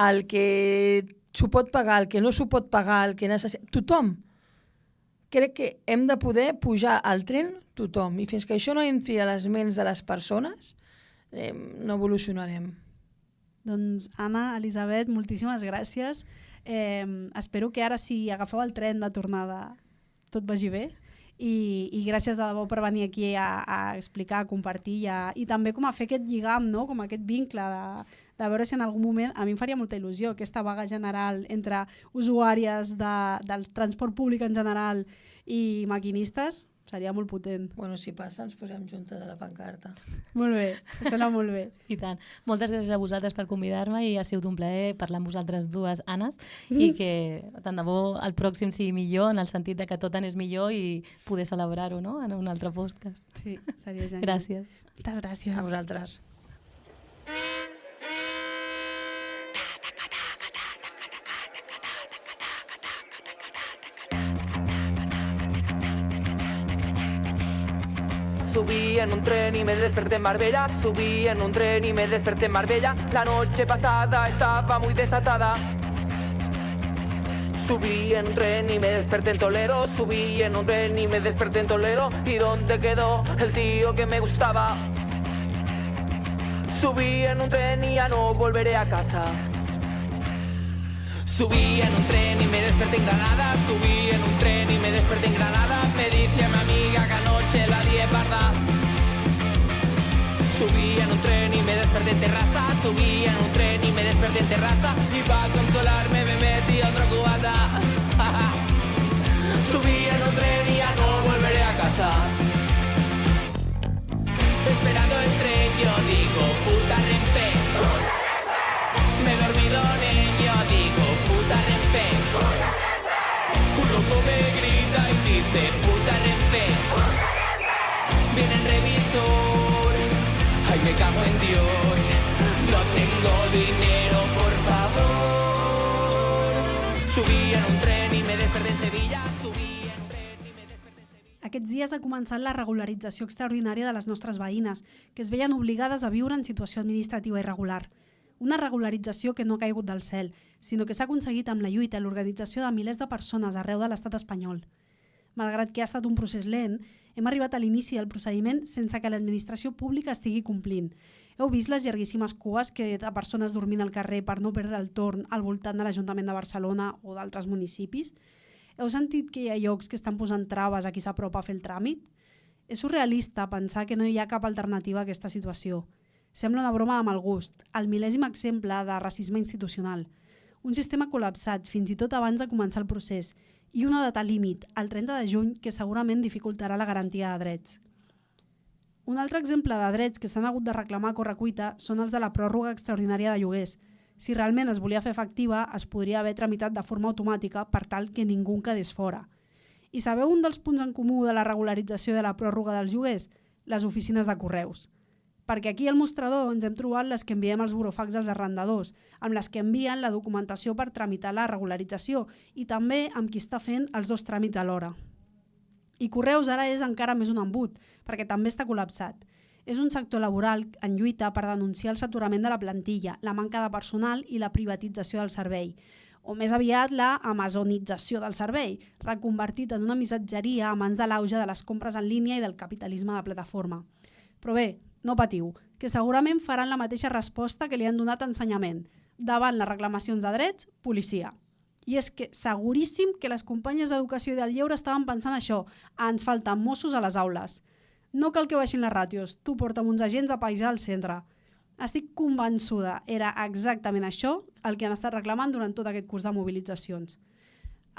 el que s'ho pot pagar, el que no s'ho pot pagar, el que necessita... Tothom. Crec que hem de poder pujar al tren tothom, i fins que això no entri a les ments de les persones, no evolucionarem. Doncs Anna, Elisabet, moltíssimes gràcies. Espero que ara, si agafeu el tren de tornada, tot vagi bé. I gràcies de debò per venir aquí a explicar, a compartir i també com a fer aquest lligam, no? Com aquest vincle de veure si en algun moment, a mi em faria molta il·lusió, aquesta vaga general entre usuàries del transport públic en general i maquinistes, seria molt potent. Bueno, si passa, ens posem juntes a la pancarta. Molt bé, sona molt bé. I tant. Moltes gràcies a vosaltres per convidar-me i ha sigut un plaer parlar amb vosaltres dues, Annes, i que tant de bo el pròxim sigui millor, en el sentit de que tot anés millor i poder celebrar-ho, no?, en un altre podcast. Sí, seria genial. Gràcies. Moltes gràcies. A vosaltres. Subí en un tren y me desperté en Marbella. Subí en un tren y me desperté en Marbella. La noche pasada estaba muy desatada. Subí en un tren y me desperté en Toledo. Subí en un tren y me desperté en Toledo. ¿Y dónde quedó el tío que me gustaba? Subí en un tren y ya no volveré a casa. Subí en un tren y me desperté en Granada. Subí en un tren y me desperté en Granada. Me dice mi amiga que anoche la lié parda. Subí en un tren y me desperté en Terrassa. Subí en un tren y me desperté en Terrassa. Y para consolarme me metí otra cubata. Subí en un tren y ya no volveré a casa. Esperando el tren yo digo puta Renfe. Me he dormido niño, digo puta Renfe. Un loco me grita y dice puta Renfe. Viene el revisor, ay me cago en Dios. No tengo dinero, por favor. Subí en un tren y me desperté en Sevilla. Subí en un tren y me desperté en Sevilla. Aquests dies ha començat la regularització extraordinària de les nostres veïnes, que es veien obligades a viure en situació administrativa irregular. Una regularització que no ha caigut del cel, sinó que s'ha aconseguit amb la lluita i l'organització de milers de persones arreu de l'estat espanyol. Malgrat que ha estat un procés lent, hem arribat a l'inici del procediment sense que l'administració pública estigui complint. Heu vist les llarguíssimes cues de persones dormint al carrer per no perdre el torn al voltant de l'Ajuntament de Barcelona o d'altres municipis? Heu sentit que hi ha llocs que estan posant traves a qui s'apropa a fer el tràmit? És surrealista pensar que no hi ha cap alternativa a aquesta situació. Sembla una broma de mal gust, el mil·lèsim exemple de racisme institucional. Un sistema col·lapsat fins i tot abans de començar el procés i una data límit, el 30 de juny, que segurament dificultarà la garantia de drets. Un altre exemple de drets que s'han hagut de reclamar a correcuita són els de la pròrroga extraordinària de lloguers. Si realment es volia fer efectiva, es podria haver tramitat de forma automàtica per tal que ningú en quedés fora. I sabeu un dels punts en comú de la regularització de la pròrroga dels lloguers? Les oficines de correus. Perquè aquí al mostrador ens hem trobat les que enviem als burofax dels arrendadors, amb les que envien la documentació per tramitar la regularització i també amb qui està fent els dos tràmits alhora. I Correus ara és encara més un embut, perquè també està col·lapsat. És un sector laboral en lluita per denunciar el saturament de la plantilla, la manca de personal i la privatització del servei, o més aviat la amazonització del servei, reconvertit en una missatgeria a mans de l'auge de les compres en línia i del capitalisme de plataforma. Però bé, no patiu, que segurament faran la mateixa resposta que li han donat a ensenyament. Davant les reclamacions de drets, policia. I és que seguríssim que les companyes d'educació i del lleure estaven pensant això, ens falten Mossos a les aules. No cal que baixin les ràtios, tu porta'm uns agents a paisar al centre. Estic convençuda, era exactament això el que han estat reclamant durant tot aquest curs de mobilitzacions.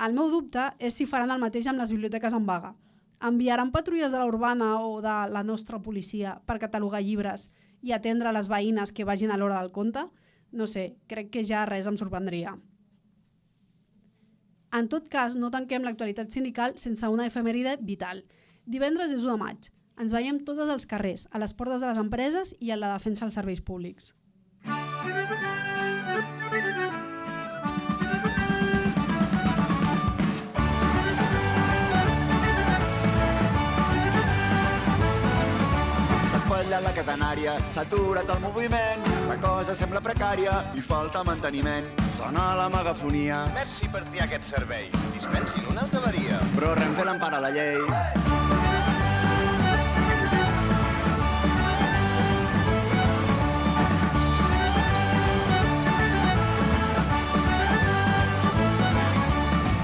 El meu dubte és si faran el mateix amb les biblioteques en vaga. Enviaran patrulles de la urbana o de la nostra policia per catalogar llibres i atendre les veïnes que vagin a l'hora del conte? No sé, crec que ja res em sorprendria. En tot cas, no tanquem l'actualitat sindical sense una efemèride vital. Divendres és 1 de maig. Ens veiem totes als carrers, a les portes de les empreses i en la defensa dels serveis públics. S'ha espatllat la catenària, s'ha aturat el moviment, la cosa sembla precària i falta manteniment. Sona la megafonia. Merci per triar aquest servei. Dispensin una altra avaria. Però Renfe l'empara la llei.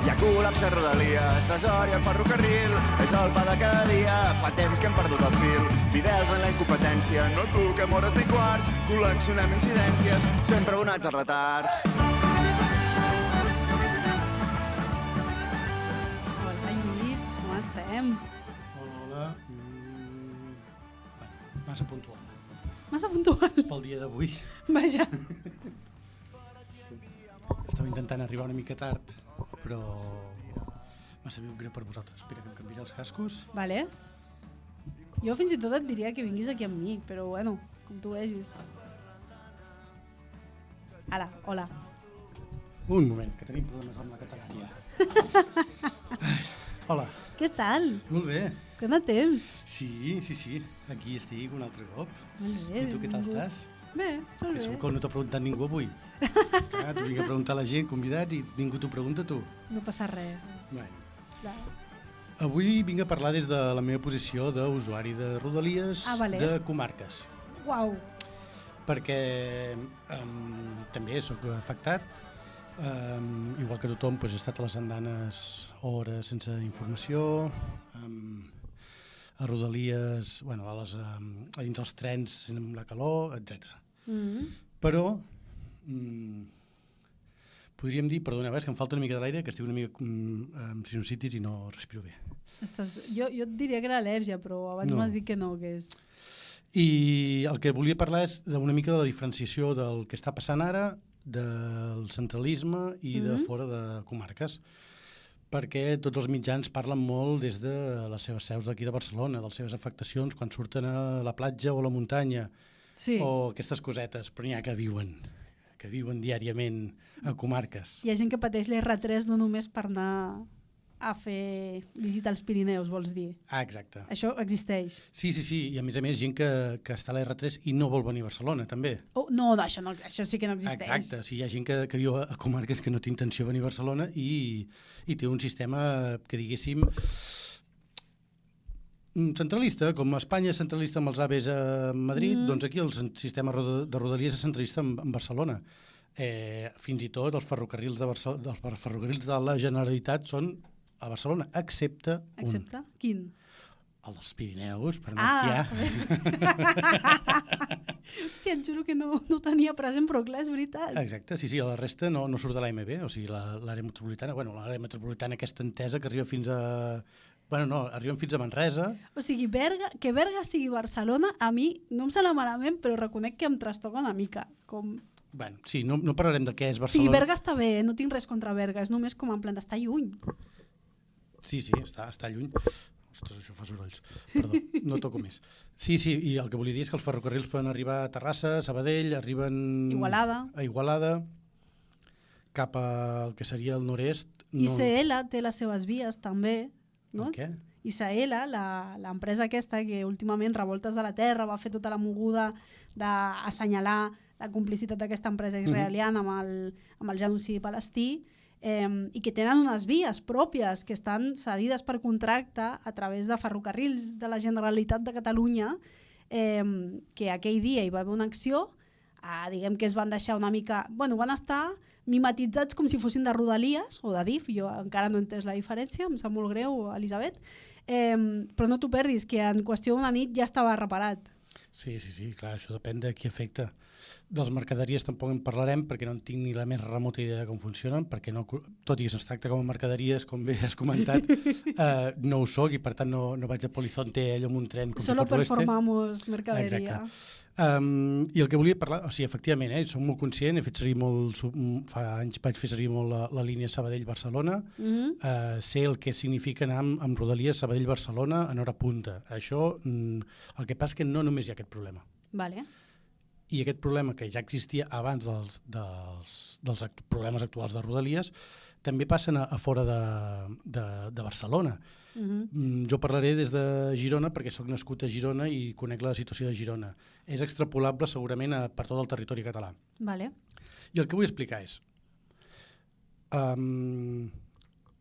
Hi ha col·lapse a Rodalies, desori al ferrocarril, és el pa de cada dia, fa temps que hem perdut el fil. Fidels en la incompetència, no toquem hores ni quarts, col·leccionem incidències, sempre abonats a retards. Hola Lluís, com estem? Hola. Massa puntual. Massa puntual. Pel dia d'avui. Vaja. Estava intentant arribar una mica tard, però m'ha sabut greu per vosaltres. Espera que em canviaré els cascos. Vale. Jo fins i tot et diria que vinguis aquí amb mi, però bueno, com tu vegis. Ala, hola. Un moment, que tenim problemes amb la catenària. Hola. Què tal? Molt bé. Quant de temps? Sí. Aquí estic un altre cop. Molt bé. I tu què tal estàs? Bé, molt Que bé. segur que no t'ha preguntat ningú avui. Clar, t'ho vinc a preguntar a la gent, convidats, i ningú t'ho pregunta a tu. No passa res. Bueno. Clar. Avui vinc a parlar des de la meva posició d'usuari de Rodalies, vale. de comarques. Uau. Perquè també sóc afectat, igual que tothom, he estat a les andanes hores sense informació, a Rodalies, a dins els trens amb la calor, etc. Però podríem dir, perdoneu, és que em falta una mica de l'aire, que estic una mica amb sinusitis i no respiro bé. Jo et diria que era al·lèrgia, però abans m'has dit que no, que és... I el que volia parlar és una mica de la diferenciació del que està passant ara, del centralisme i de fora de comarques, perquè tots els mitjans parlen molt des de les seves seus d'aquí de Barcelona, de les seves afectacions quan surten a la platja o a la muntanya, o aquestes cosetes, però n'hi ha que viuen diàriament a comarques. Hi ha gent que pateix l'R3 no només per anar a fer visita als Pirineus, vols dir? Ah, exacte. Això existeix? Sí, i a més gent que està a la R3 i no vol venir a Barcelona, també. No, això sí que no existeix. Exacte, hi ha gent que viu a comarques que no té intenció de venir a Barcelona i té un sistema que diguéssim centralista, com a Espanya és centralista amb els AVEs a Madrid, doncs aquí el sistema de Rodalies és centralista en Barcelona. Fins i tot els ferrocarrils de la Generalitat són a Barcelona, excepte un. Excepte? Quin? El dels Pirineus, per no fiar. Hòstia, et juro que no ho tenia present, però clar, és veritat. Exacte, sí, la resta no surt de l'AMB, o sigui, l'àrea metropolitana, l'àrea metropolitana aquesta entesa que arriba fins a... arriben fins a Manresa. O sigui, que Berga sigui Barcelona, a mi no em sembla malament, però reconec que em trastoca una mica. Bueno, sí, no parlarem de què és O Barcelona. sigui, Berga està bé, no tinc res contra Berga, és només com en plan d'estar lluny. Sí, està lluny. Ostres, això fa sorolls. Perdó, no toco més. Sí, i el que volia dir és que els ferrocarrils poden arribar a Terrassa, Sabadell, arriben... a Igualada, cap al que seria el nord-est. ICL té les seves vies, també. No? El què? ICL, l'empresa aquesta que últimament Revoltes de la Terra va fer tota la moguda d'assenyalar la complicitat d'aquesta empresa israeliana amb el genocidi palestí, i que tenen unes vies pròpies que estan cedides per contracte a través de ferrocarrils de la Generalitat de Catalunya, que aquell dia hi va haver una acció, diguem que es van deixar una mica... van estar mimetitzats com si fossin de Rodalies o de DIF, jo encara no he entès la diferència, em sap molt greu, Elisabet, però no t'ho perdis, que en qüestió d'una nit ja estava reparat. Sí, clar, això depèn de qui afecta. Dels mercaderies tampoc en parlarem perquè no en tinc ni la més remota idea de com funcionen, perquè tot i que se'ns tracta com a mercaderies, com bé has comentat, no ho soc i per tant no vaig a Polizonte allò amb un tren com Solo si fos performamos mercaderia. I el que volia parlar, o sigui, efectivament, soc molt conscient, he fet servir molt, fa anys vaig fer servir molt la línia Sabadell-Barcelona, sé el que significa anar amb Rodalies Sabadell-Barcelona en hora punta. Això, el que passa és que no només hi ha aquest problema. Vale. I aquest problema que ja existia abans dels problemes actuals de Rodalies també passen a fora de Barcelona. Jo parlaré des de Girona perquè sóc nascut a Girona i conec la situació de Girona. És extrapolable segurament per tot el territori català. Vale. I el que vull explicar és...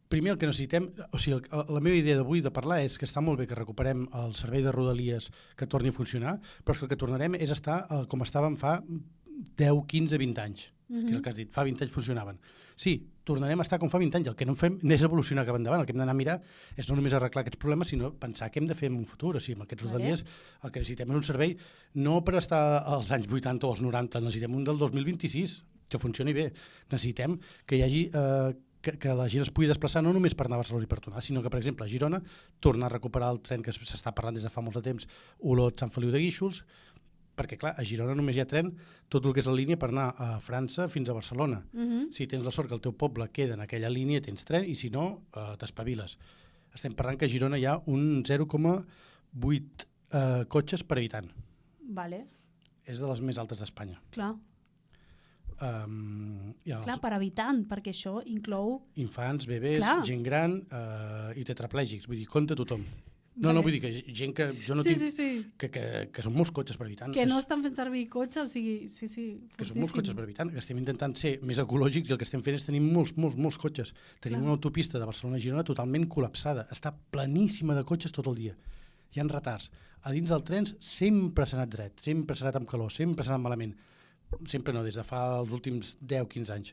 primer el que necessitem, o sigui, la meva idea d'avui de parlar és que està molt bé que recuperem el servei de Rodalies que torni a funcionar, però és que el que tornarem és estar com estàvem fa 10, 15, 20 anys, que és el que has dit, fa 20 anys funcionaven. Sí, tornarem a estar com fa 20 anys, el que no fem és evolucionar cap endavant, el que hem d'anar a mirar és no només arreglar aquests problemes, sinó pensar què hem de fer en un futur, o sigui, amb aquests Rodalies el que necessitem és un servei no per estar als anys 80 o als 90, necessitem un del 2026, que funcioni bé, necessitem que hi hagi... que la gent es pugui desplaçar no només per anar a Barcelona i per tornar, sinó que, per exemple, a Girona tornar a recuperar el tren que s'està parlant des de fa molt de temps, Olot-Sant Feliu de Guíxols, perquè, clar, a Girona només hi ha tren tot el que és la línia per anar a França fins a Barcelona. Si tens la sort que el teu poble queda en aquella línia, tens tren, i si no, t'espaviles. Estem parlant que a Girona hi ha un 0,8 cotxes per habitant. Vale. És de les més altes d'Espanya. Clar. Clar, per habitant, perquè això inclou... Infants, bebès, gent gran i tetraplègics, vull dir, compta tothom. No, vull dir que gent que jo no tinc... Que són molts cotxes per habitant. Que no estan fent servir cotxe, o sigui, sí, que són molts cotxes per habitant, que estem intentant ser més ecològics i el que estem fent és tenir molts cotxes. Tenim una autopista de Barcelona a Girona totalment col·lapsada, està pleníssima de cotxes tot el dia. Hi ha retards. A dins dels trens sempre s'ha anat dret, sempre s'ha anat amb calor, sempre s'ha anat malament. Sempre no, des de fa els últims 10-15 anys.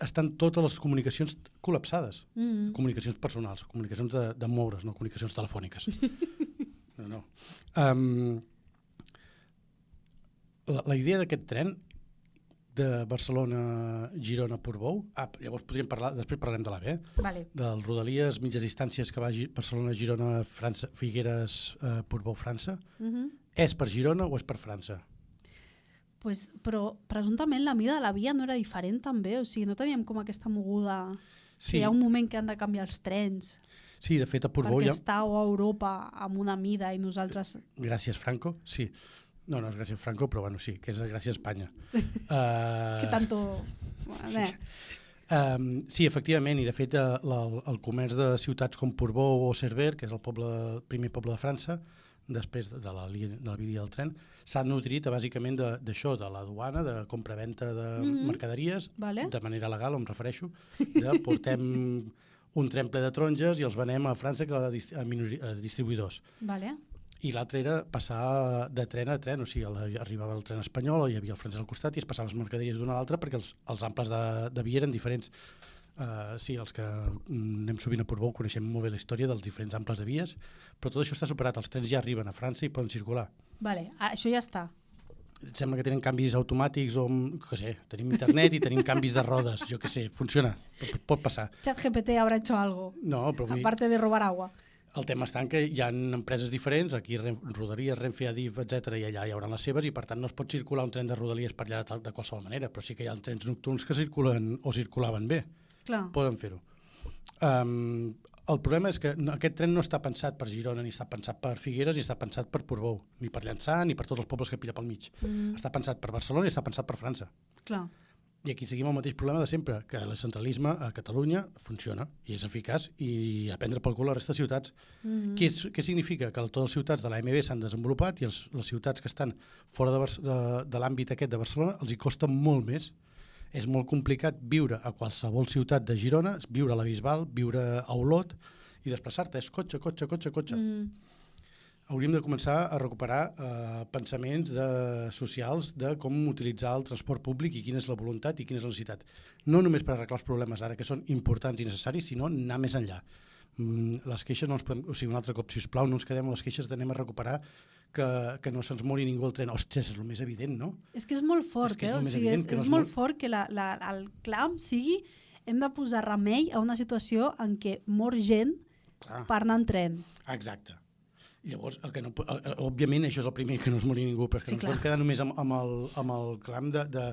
Estan totes les comunicacions col·lapsades. Comunicacions personals, comunicacions de moure's, no comunicacions telefòniques. No. La idea d'aquest tren de Barcelona-Girona-Portbou, llavors podríem parlar, després parlarem de l'AVE, del Rodalies mitges distàncies que va a Barcelona-Girona, Figueres-Portbou-França. És per Girona o és per França? Però presumptament la mida de la via no era diferent també, o sigui, no teníem com aquesta moguda que hi ha un moment que han de canviar els trens. Sí, de fet a Portbou perquè estàu a Europa amb una mida i nosaltres... Gràcies Franco, sí. No és gràcies Franco, però bueno, sí, que és gràcies Espanya. Que tanto... Sí, efectivament, i de fet el comerç de ciutats com Portbou o Cerver, que és el primer poble de França, després de la línia del tren, s'ha nutrit bàsicament d'això, de la duana, de compra-venta de mercaderies, de manera legal, em refereixo, portem un tren ple de taronges i els venem a França a distribuïdors. I l'altre era passar de tren a tren, o sigui, arribava el tren espanyol, hi havia el francès al costat i es passaven les mercaderies d'una a l'altra perquè els amples de via eren diferents. Sí, els que anem sovint a Portbou coneixem molt bé la història dels diferents amples de vies, però tot això està superat, els trens ja arriben a França i poden circular. Vale, això ja està. Sembla que tenen canvis automàtics o, què sé, tenim internet i tenim canvis de rodes, jo què sé, funciona, pot passar. ChatGPT habrá hecho algo, No, però aparte de robar agua. el tema està en que hi ha empreses diferents, aquí Rodalies, Renfe, Adif, etc i allà hi haurà les seves i per tant no es pot circular un tren de Rodalies per allà de qualsevol manera, però sí que hi ha trens nocturns que circulen o circulaven bé. Clar. Poden fer-ho. El problema és que aquest tren no està pensat per Girona, ni està pensat per Figueres, ni està pensat per Portbou, ni per Llançà, ni per tots els pobles que pilla pel mig. Està pensat per Barcelona i està pensat per França. Clar. I aquí seguim el mateix problema de sempre, que el centralisme a Catalunya funciona i és eficaç i a prendre pel cul la resta de ciutats. Què significa? Que totes les ciutats de l'AMB s'han desenvolupat i les ciutats que estan fora de l'àmbit aquest de Barcelona els hi costa molt més. És molt complicat viure a qualsevol ciutat de Girona, viure a la Bisbal, viure a Olot i desplaçar-te. És cotxe. Hauríem de començar a recuperar pensaments socials de com utilitzar el transport públic i quina és la voluntat i quina és la necessitat. No només per arreglar els problemes ara, que són importants i necessaris, sinó anar més enllà. Les queixes no ens podem... O sigui, un altre cop, sisplau, no ens quedem amb les queixes d'anem a recuperar que no se'ns mori ningú al tren. Ostres, és el més evident, no? És que és molt fort, és o sigui, és molt fort que el clam sigui hem de posar remei a una situació en què mor gent per anar en tren. Exacte. Llavors, òbviament això és el primer, que no es mori ningú, però és que no ens podem quedar només amb el clam de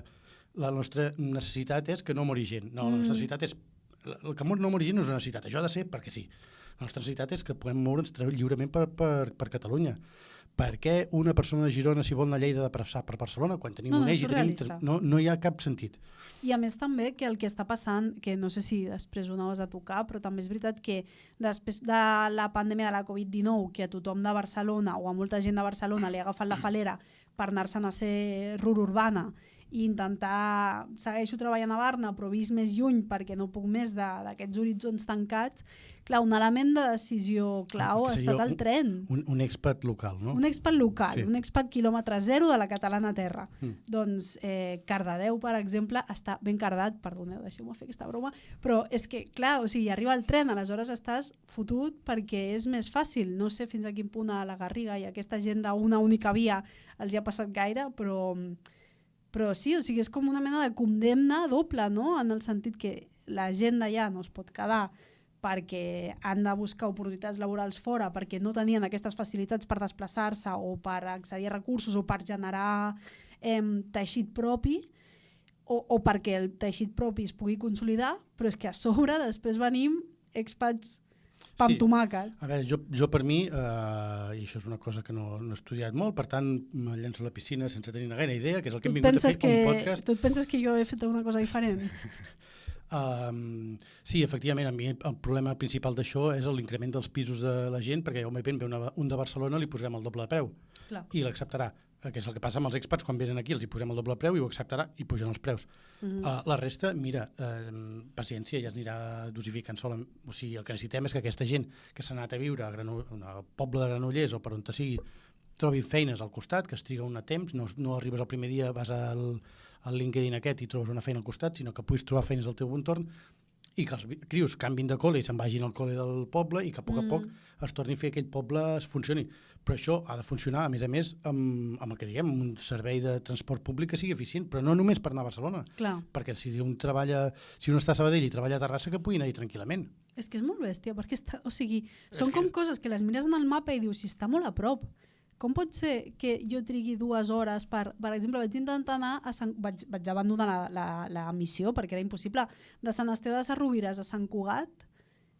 la nostra necessitat és que no mori gent. No, la nostra necessitat és... El que no mori gent no és una necessitat, això ha de ser perquè sí. La nostra necessitat és que podem moure'ns lliurement per Catalunya. Per què una persona de Girona s'hi vol anar a Lleida de passar per Barcelona quan tenim un eix i tenim... No hi ha cap sentit. I a més també que el que està passant, que no sé si després ho anaves a tocar, però també és veritat que després de la pandèmia de la Covid-19, que a tothom de Barcelona o a molta gent de Barcelona li ha agafat la falera per anar-se'n a ser rururbana i intentar, segueixo treballant a Barna però vist més lluny perquè no puc més d'aquests horitzons tancats, clar, un element de decisió clau ha estat el tren. Un expat local, no? Un expat local, sí. Un expat quilòmetre zero de la catalana terra. Doncs Cardedeu, per exemple, està ben cardat, perdoneu, deixeu-me fer aquesta broma, però és que, clar, o sigui, arriba el tren, aleshores estàs fotut perquè és més fàcil. No sé fins a quin punt a la Garriga i aquesta gent d'una única via els hi ha passat gaire, però sí, o sigui, és com una mena de condemna doble, no? En el sentit que la gent d'allà no es pot quedar perquè han de buscar oportunitats laborals fora, perquè no tenien aquestes facilitats per desplaçar-se o per accedir a recursos o per generar teixit propi, o perquè el teixit propi es pugui consolidar, però és que a sobre després venim expats amb tomàquet. A veure, jo per mi, i això és una cosa que no he estudiat molt, per tant me llenço a la piscina sense tenir una gaire idea, que és el que hem vingut a fer un podcast. Tu et penses que jo he fet alguna cosa diferent? Sí, efectivament, a mi el problema principal d'això és l'increment dels pisos de la gent, perquè òbviament ve un de Barcelona li posarem el doble de preu. Clar. I l'acceptarà, que és el que passa amb els expats quan venen aquí, els hi posem el doble preu i ho acceptarà i pugen els preus. La resta, mira, paciència, ja es anirà dosificant sola. O sigui, el que necessitem és que aquesta gent que s'ha anat a viure al poble de Granollers o per on sigui, trobi feines al costat, que es triga un temps, no arribes el primer dia, vas al LinkedIn aquest i trobes una feina al costat, sinó que puguis trobar feines al teu entorn i que els crios canvin de col·le i se'n vagin al col·le del poble i que a poc a poc es torni a fer que aquell poble es funcioni. Però això ha de funcionar, a més, amb el que diguem, un servei de transport públic que sigui eficient, però no només per anar a Barcelona. Clar. Perquè si un està a Sabadell i treballa a Terrassa, que pugui anar-hi tranquil·lament. És que és molt bèstia, perquè són com coses que les mires en el mapa i dius, si està molt a prop. Com pot ser que jo trigui 2 hores per exemple, vaig intentar anar vaig abandonar la missió perquè era impossible, de Sant Esteve de Sesrovires a Sant Cugat,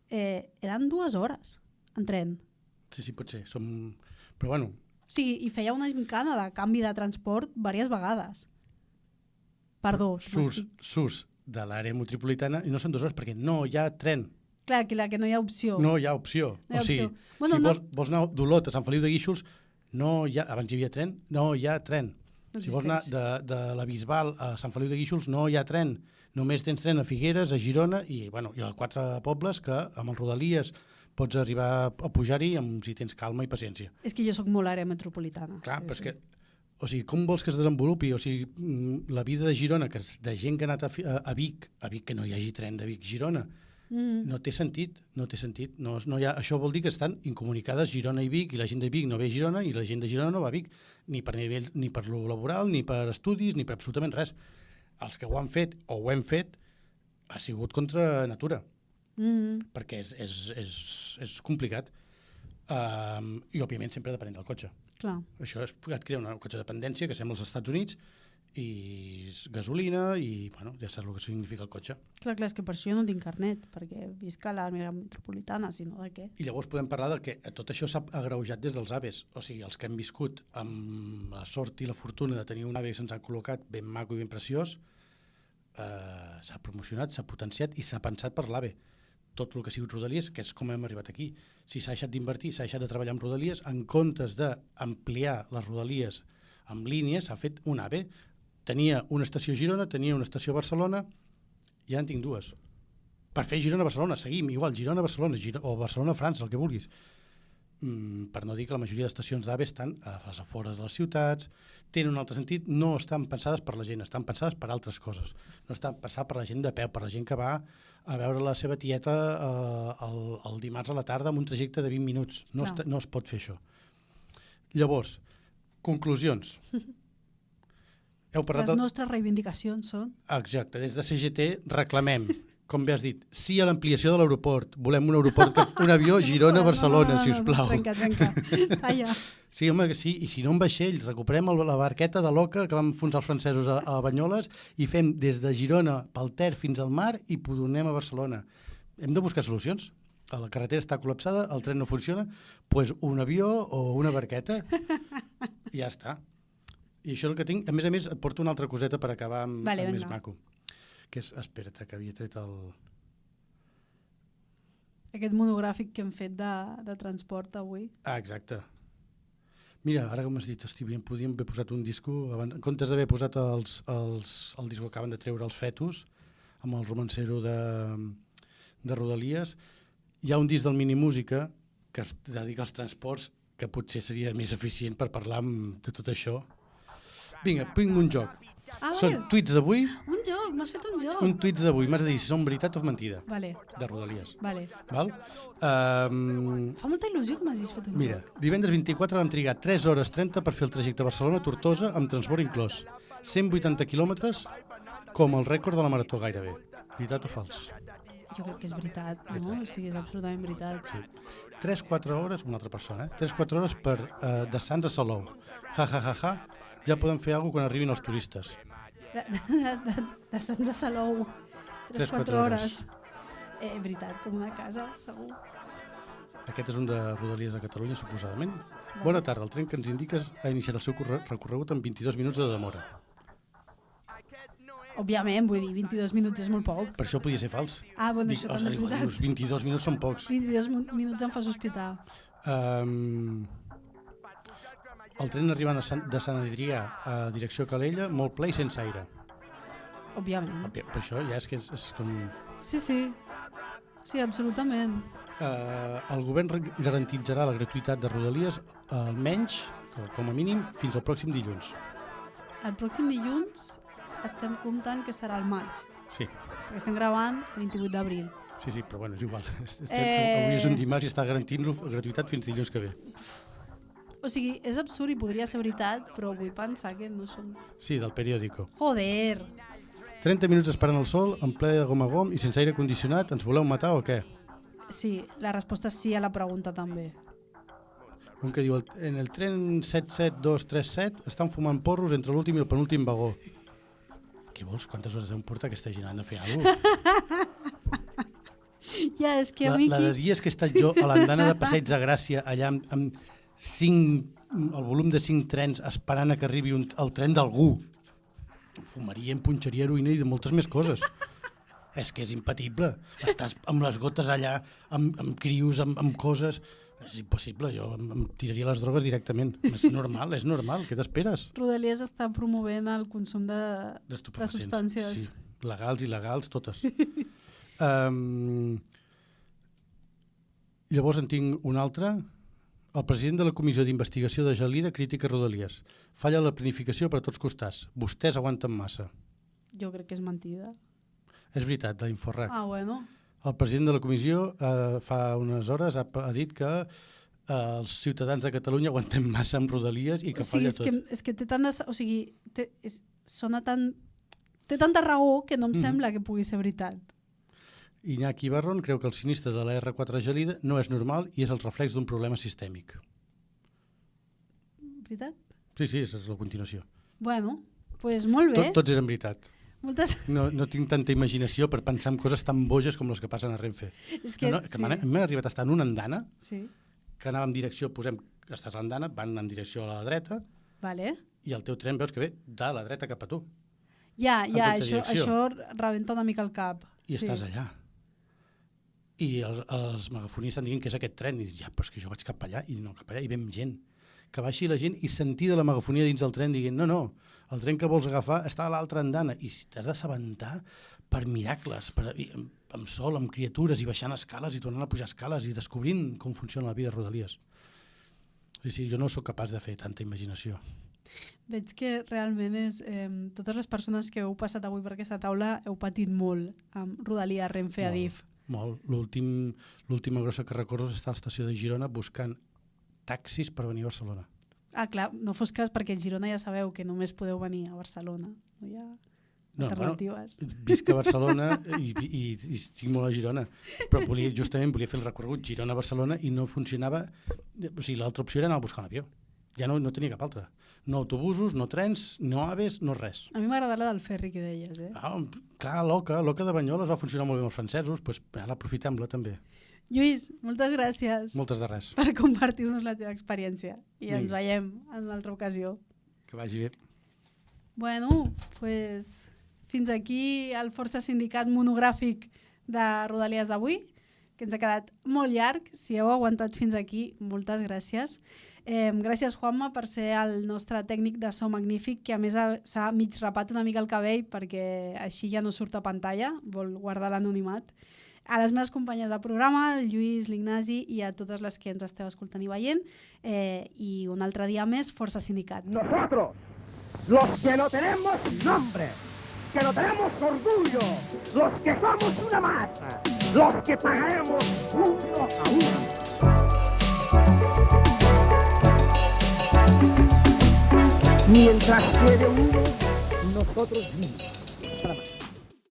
eren 2 hores en tren. Sí, pot ser. Però bueno... O sigui, i feia una gincana de canvi de transport diverses vegades. Perdó. Surts de l'àrea metropolitana i no són 2 hores perquè no hi ha tren. Clar, que no hi ha opció. No hi ha opció. O sigui, si vols anar d'Olot a Sant Feliu de Guíxols, abans hi havia tren, no hi ha tren. Si vols anar de la Bisbal a Sant Feliu de Guíxols, no hi ha tren. Només tens tren a Figueres, a Girona i a 4 pobles que amb els Rodalies pots arribar a pujar-hi si tens calma i paciència. És que jo sóc molt àrea metropolitana. Clar, però és que, O sigui, com vols que es desenvolupi? O sigui, la vida de Girona, de gent que ha anat a Vic, que no hi hagi tren de Vic-Girona, no té sentit, no té sentit. No hi ha, això vol dir que estan incomunicades Girona i Vic, i la gent de Vic no ve a Girona, i la gent de Girona no va a Vic, ni per lo laboral, ni per estudis, ni per absolutament res. Els que ho han fet, o ho hem fet, ha sigut contra natura, perquè és complicat. I, òbviament, sempre depenent del cotxe. Clar. Això et crea una cotxe de dependència que sembla als Estats Units, i gasolina, i bueno, ja saps el que significa el cotxe. Clar, és que per això jo no tinc carnet, perquè visc a l'àrea metropolitana, sinó de què? I llavors podem parlar de que tot això s'ha agreujat des dels aves, o sigui, els que hem viscut amb la sort i la fortuna de tenir un ave que se'ns ha col·locat ben maco i ben preciós, s'ha promocionat, s'ha potenciat i s'ha pensat per l'AVE. Tot el que ha sigut Rodalies, que és com hem arribat aquí. Si s'ha deixat d'invertir, s'ha deixat de treballar amb Rodalies, en comptes d'ampliar les Rodalies amb línies, s'ha fet un AVE. Tenia una estació a Girona, tenia una estació a Barcelona, i ara en tinc dues. Per fer Girona-Barcelona, seguim igual, Girona-Barcelona, o Barcelona-França, el que vulguis. Per no dir que la majoria d'estacions d'AVE estan a les afores de les ciutats, tenen un altre sentit, no estan pensades per la gent, estan pensades per altres coses. No estan pensades per la gent de peu, per la gent que va a veure la seva tieta el dimarts a la tarda amb un trajecte de 20 minuts. No es pot fer això. Llavors, conclusions. Les nostres reivindicacions són... Exacte, des de CGT reclamem, com bé has dit, sí a l'ampliació de l'aeroport. Volem un aeroport, un avió Girona-Barcelona, si us plau. Trenca. Talla. Sí, home, que sí. I si no, un vaixell. Recuperem la barqueta de l'Oca que van enfonsar els francesos a Banyoles i fem des de Girona pel Ter fins al mar i tornem a Barcelona. Hem de buscar solucions. La carretera està col·lapsada, el tren no funciona, doncs un avió o una barqueta i ja està. I això és el que tinc. A més, et porto una altra coseta per acabar amb més maco. Que és, espera't, que havia tret el... Aquest monogràfic que hem fet de transport avui. Exacte. Mira, ara com has dit, podíem haver posat un disco, en comptes d'haver posat el disco que acaben de treure els Fetus, amb el romancero de Rodalies, hi ha un disc del Minimúsica que es dedica als transports, que potser seria més eficient per parlar de tot això. Vinga, tinc un joc. Són tuits d'avui. Un joc, m'has fet un joc. Un tuits d'avui, m'has de dir si són veritat o mentida. Vale. De Rodalies. Vale. Val? Fa molta il·lusió que m'hagis fet un joc. Mira, divendres 24 vam trigar 3 hores 30 per fer el trajecte Barcelona-Tortosa amb transport inclòs. 180 quilòmetres com el rècord de la marató gairebé. Veritat o fals? Jo crec que és veritat, no? O sigui, és absolutament veritat. Sí. 3-4 hores, una altra persona, 3-4 hores de Sants a Salou. Ja, ja poden fer alguna cosa quan arribin els turistes. De Sants a Salou. 3-4 hores. Veritat, com una casa, segur. Aquest és un de Rodalies de Catalunya, suposadament. Bona tarda, el tren que ens indiques ha iniciat el seu recorregut amb 22 minuts de demora. Òbviament, vull dir, 22 minuts és molt poc. Per això podia ser fals. Bueno, això també és veritat. Dius, 22 minuts són pocs. 22 minuts em fa sospitar. El tren arribant de Sant Adrià a direcció Calella, molt ple i sense aire. Òbviament. Per això ja és que és com... Sí, absolutament. El govern garantitzarà la gratuïtat de Rodalies almenys, com a mínim, fins al pròxim dilluns. El pròxim dilluns estem comptant que serà el maig. Sí. Perquè estem gravant el 28 d'abril. Sí, però bueno, és igual. Avui és un dimarts i està garantint-lo gratuïtat fins dilluns que ve. O sigui, és absurd i podria ser veritat, però vull pensar que no són... Sí, del periòdico. Joder! 30 minuts esperant el sol, en ple de gom a gom i sense aire condicionat, ens voleu matar o què? Sí, la resposta és sí a la pregunta també. Un que diu, en el tren 77237 estan fumant porros entre l'últim i el penúltim vagó. Què vols? Quantes hores em porta aquesta gent? Han de fer alguna cosa? Ja, és que a mi... La de dies que he estat jo a l'andana de Passeig de Gràcia, allà amb el volum de 5 trens esperant a que arribi el tren d'algú. Fumaria, punxaria heroïna i de moltes més coses. És que és impatible. Estàs amb les gotes allà, amb crios, amb coses... És impossible, jo em tiraria les drogues directament. És normal. Què t'esperes? Rodalies està promovent el consum de substàncies. Sí, legals i il·legals, totes. Llavors en tinc una altra. El president de la Comissió d'Investigació de Gelida critica Rodalies. Falla la planificació per a tots costats. Vostès aguanten massa. Jo crec que és mentida. És veritat, d'Inforrac. Ah, bueno. El president de la comissió fa unes hores ha dit que els ciutadans de Catalunya aguantem massa amb Rodalies i que falla tot. És que té tant de... O sigui, té tanta raó que no em sembla que pugui ser veritat. Iñaki Barron creu que el sinistre de la R4 Gelida no és normal i és el reflex d'un problema sistèmic. Veritat? Sí, és la continuació. Bueno, doncs molt bé. Tots eren veritat. Moltes... No tinc tanta imaginació per pensar en coses tan boges com les que passen a Renfe. És que m'ha arribat a estar en una andana, sí. que anava en direcció, estàs a l'andana, van en direcció a la dreta, vale. I el teu tren veus que ve de la dreta cap a tu. Ja, això rebenta una mica el cap. I estàs allà. I els megafonistes diguin que és aquest tren, i dius, però és que jo vaig cap allà, i no cap allà, i ve amb gent. Que baixi la gent i sentir de la megafonia dins del tren dient no, el tren que vols agafar està a l'altra andana i t'has d'assabentar per miracles, amb sol, amb criatures i baixant escales i tornant a pujar escales i descobrint com funciona la vida de Rodalies. Sí, jo no sóc capaç de fer tanta imaginació. Veig que realment totes les persones que heu passat avui per aquesta taula heu patit molt amb Rodalies, Renfe, Adif. Molt. L'última grossa que recordo és estar a l'estació de Girona buscant taxis per venir a Barcelona. Ah, clar, no fos cas perquè a Girona ja sabeu que només podeu venir a Barcelona. No hi ha alternatives. Visc a Barcelona i estic molt a Girona, però justament volia fer el recorregut Girona-Barcelona i no funcionava. O sigui, l'altra opció era anar a buscar un avió. Ja no tenia cap altra. No autobusos, no trens, no aves, no res. A mi m'ha agradat la del ferri que deies, Clar, l'Oca de Banyoles va funcionar molt bé amb els francesos, doncs ara aprofitem-la també. Lluís, moltes gràcies. Moltes de res. Per compartir-nos la teva experiència. I ens veiem en una altra ocasió. Que vagi bé. Bueno, doncs fins aquí el Força Sindicat monogràfic de Rodalies d'avui, que ens ha quedat molt llarg. Si heu aguantat fins aquí, moltes gràcies. Gràcies, Juanma, per ser el nostre tècnic de so magnífic, que a més s'ha mig rapat una mica el cabell perquè així ja no surt a pantalla, vol guardar l'anonimat. A les meves companyes de programa, el Lluís, l'Ignasi i a totes les que ens esteu escoltant i veient. I un altre dia més, Força Sindicat. Nosotros, los que no tenemos nombre, que no tenemos orgullo, los que somos una masa, los que pagaremos uno a uno. Mientras quede uno, nosotros mismos.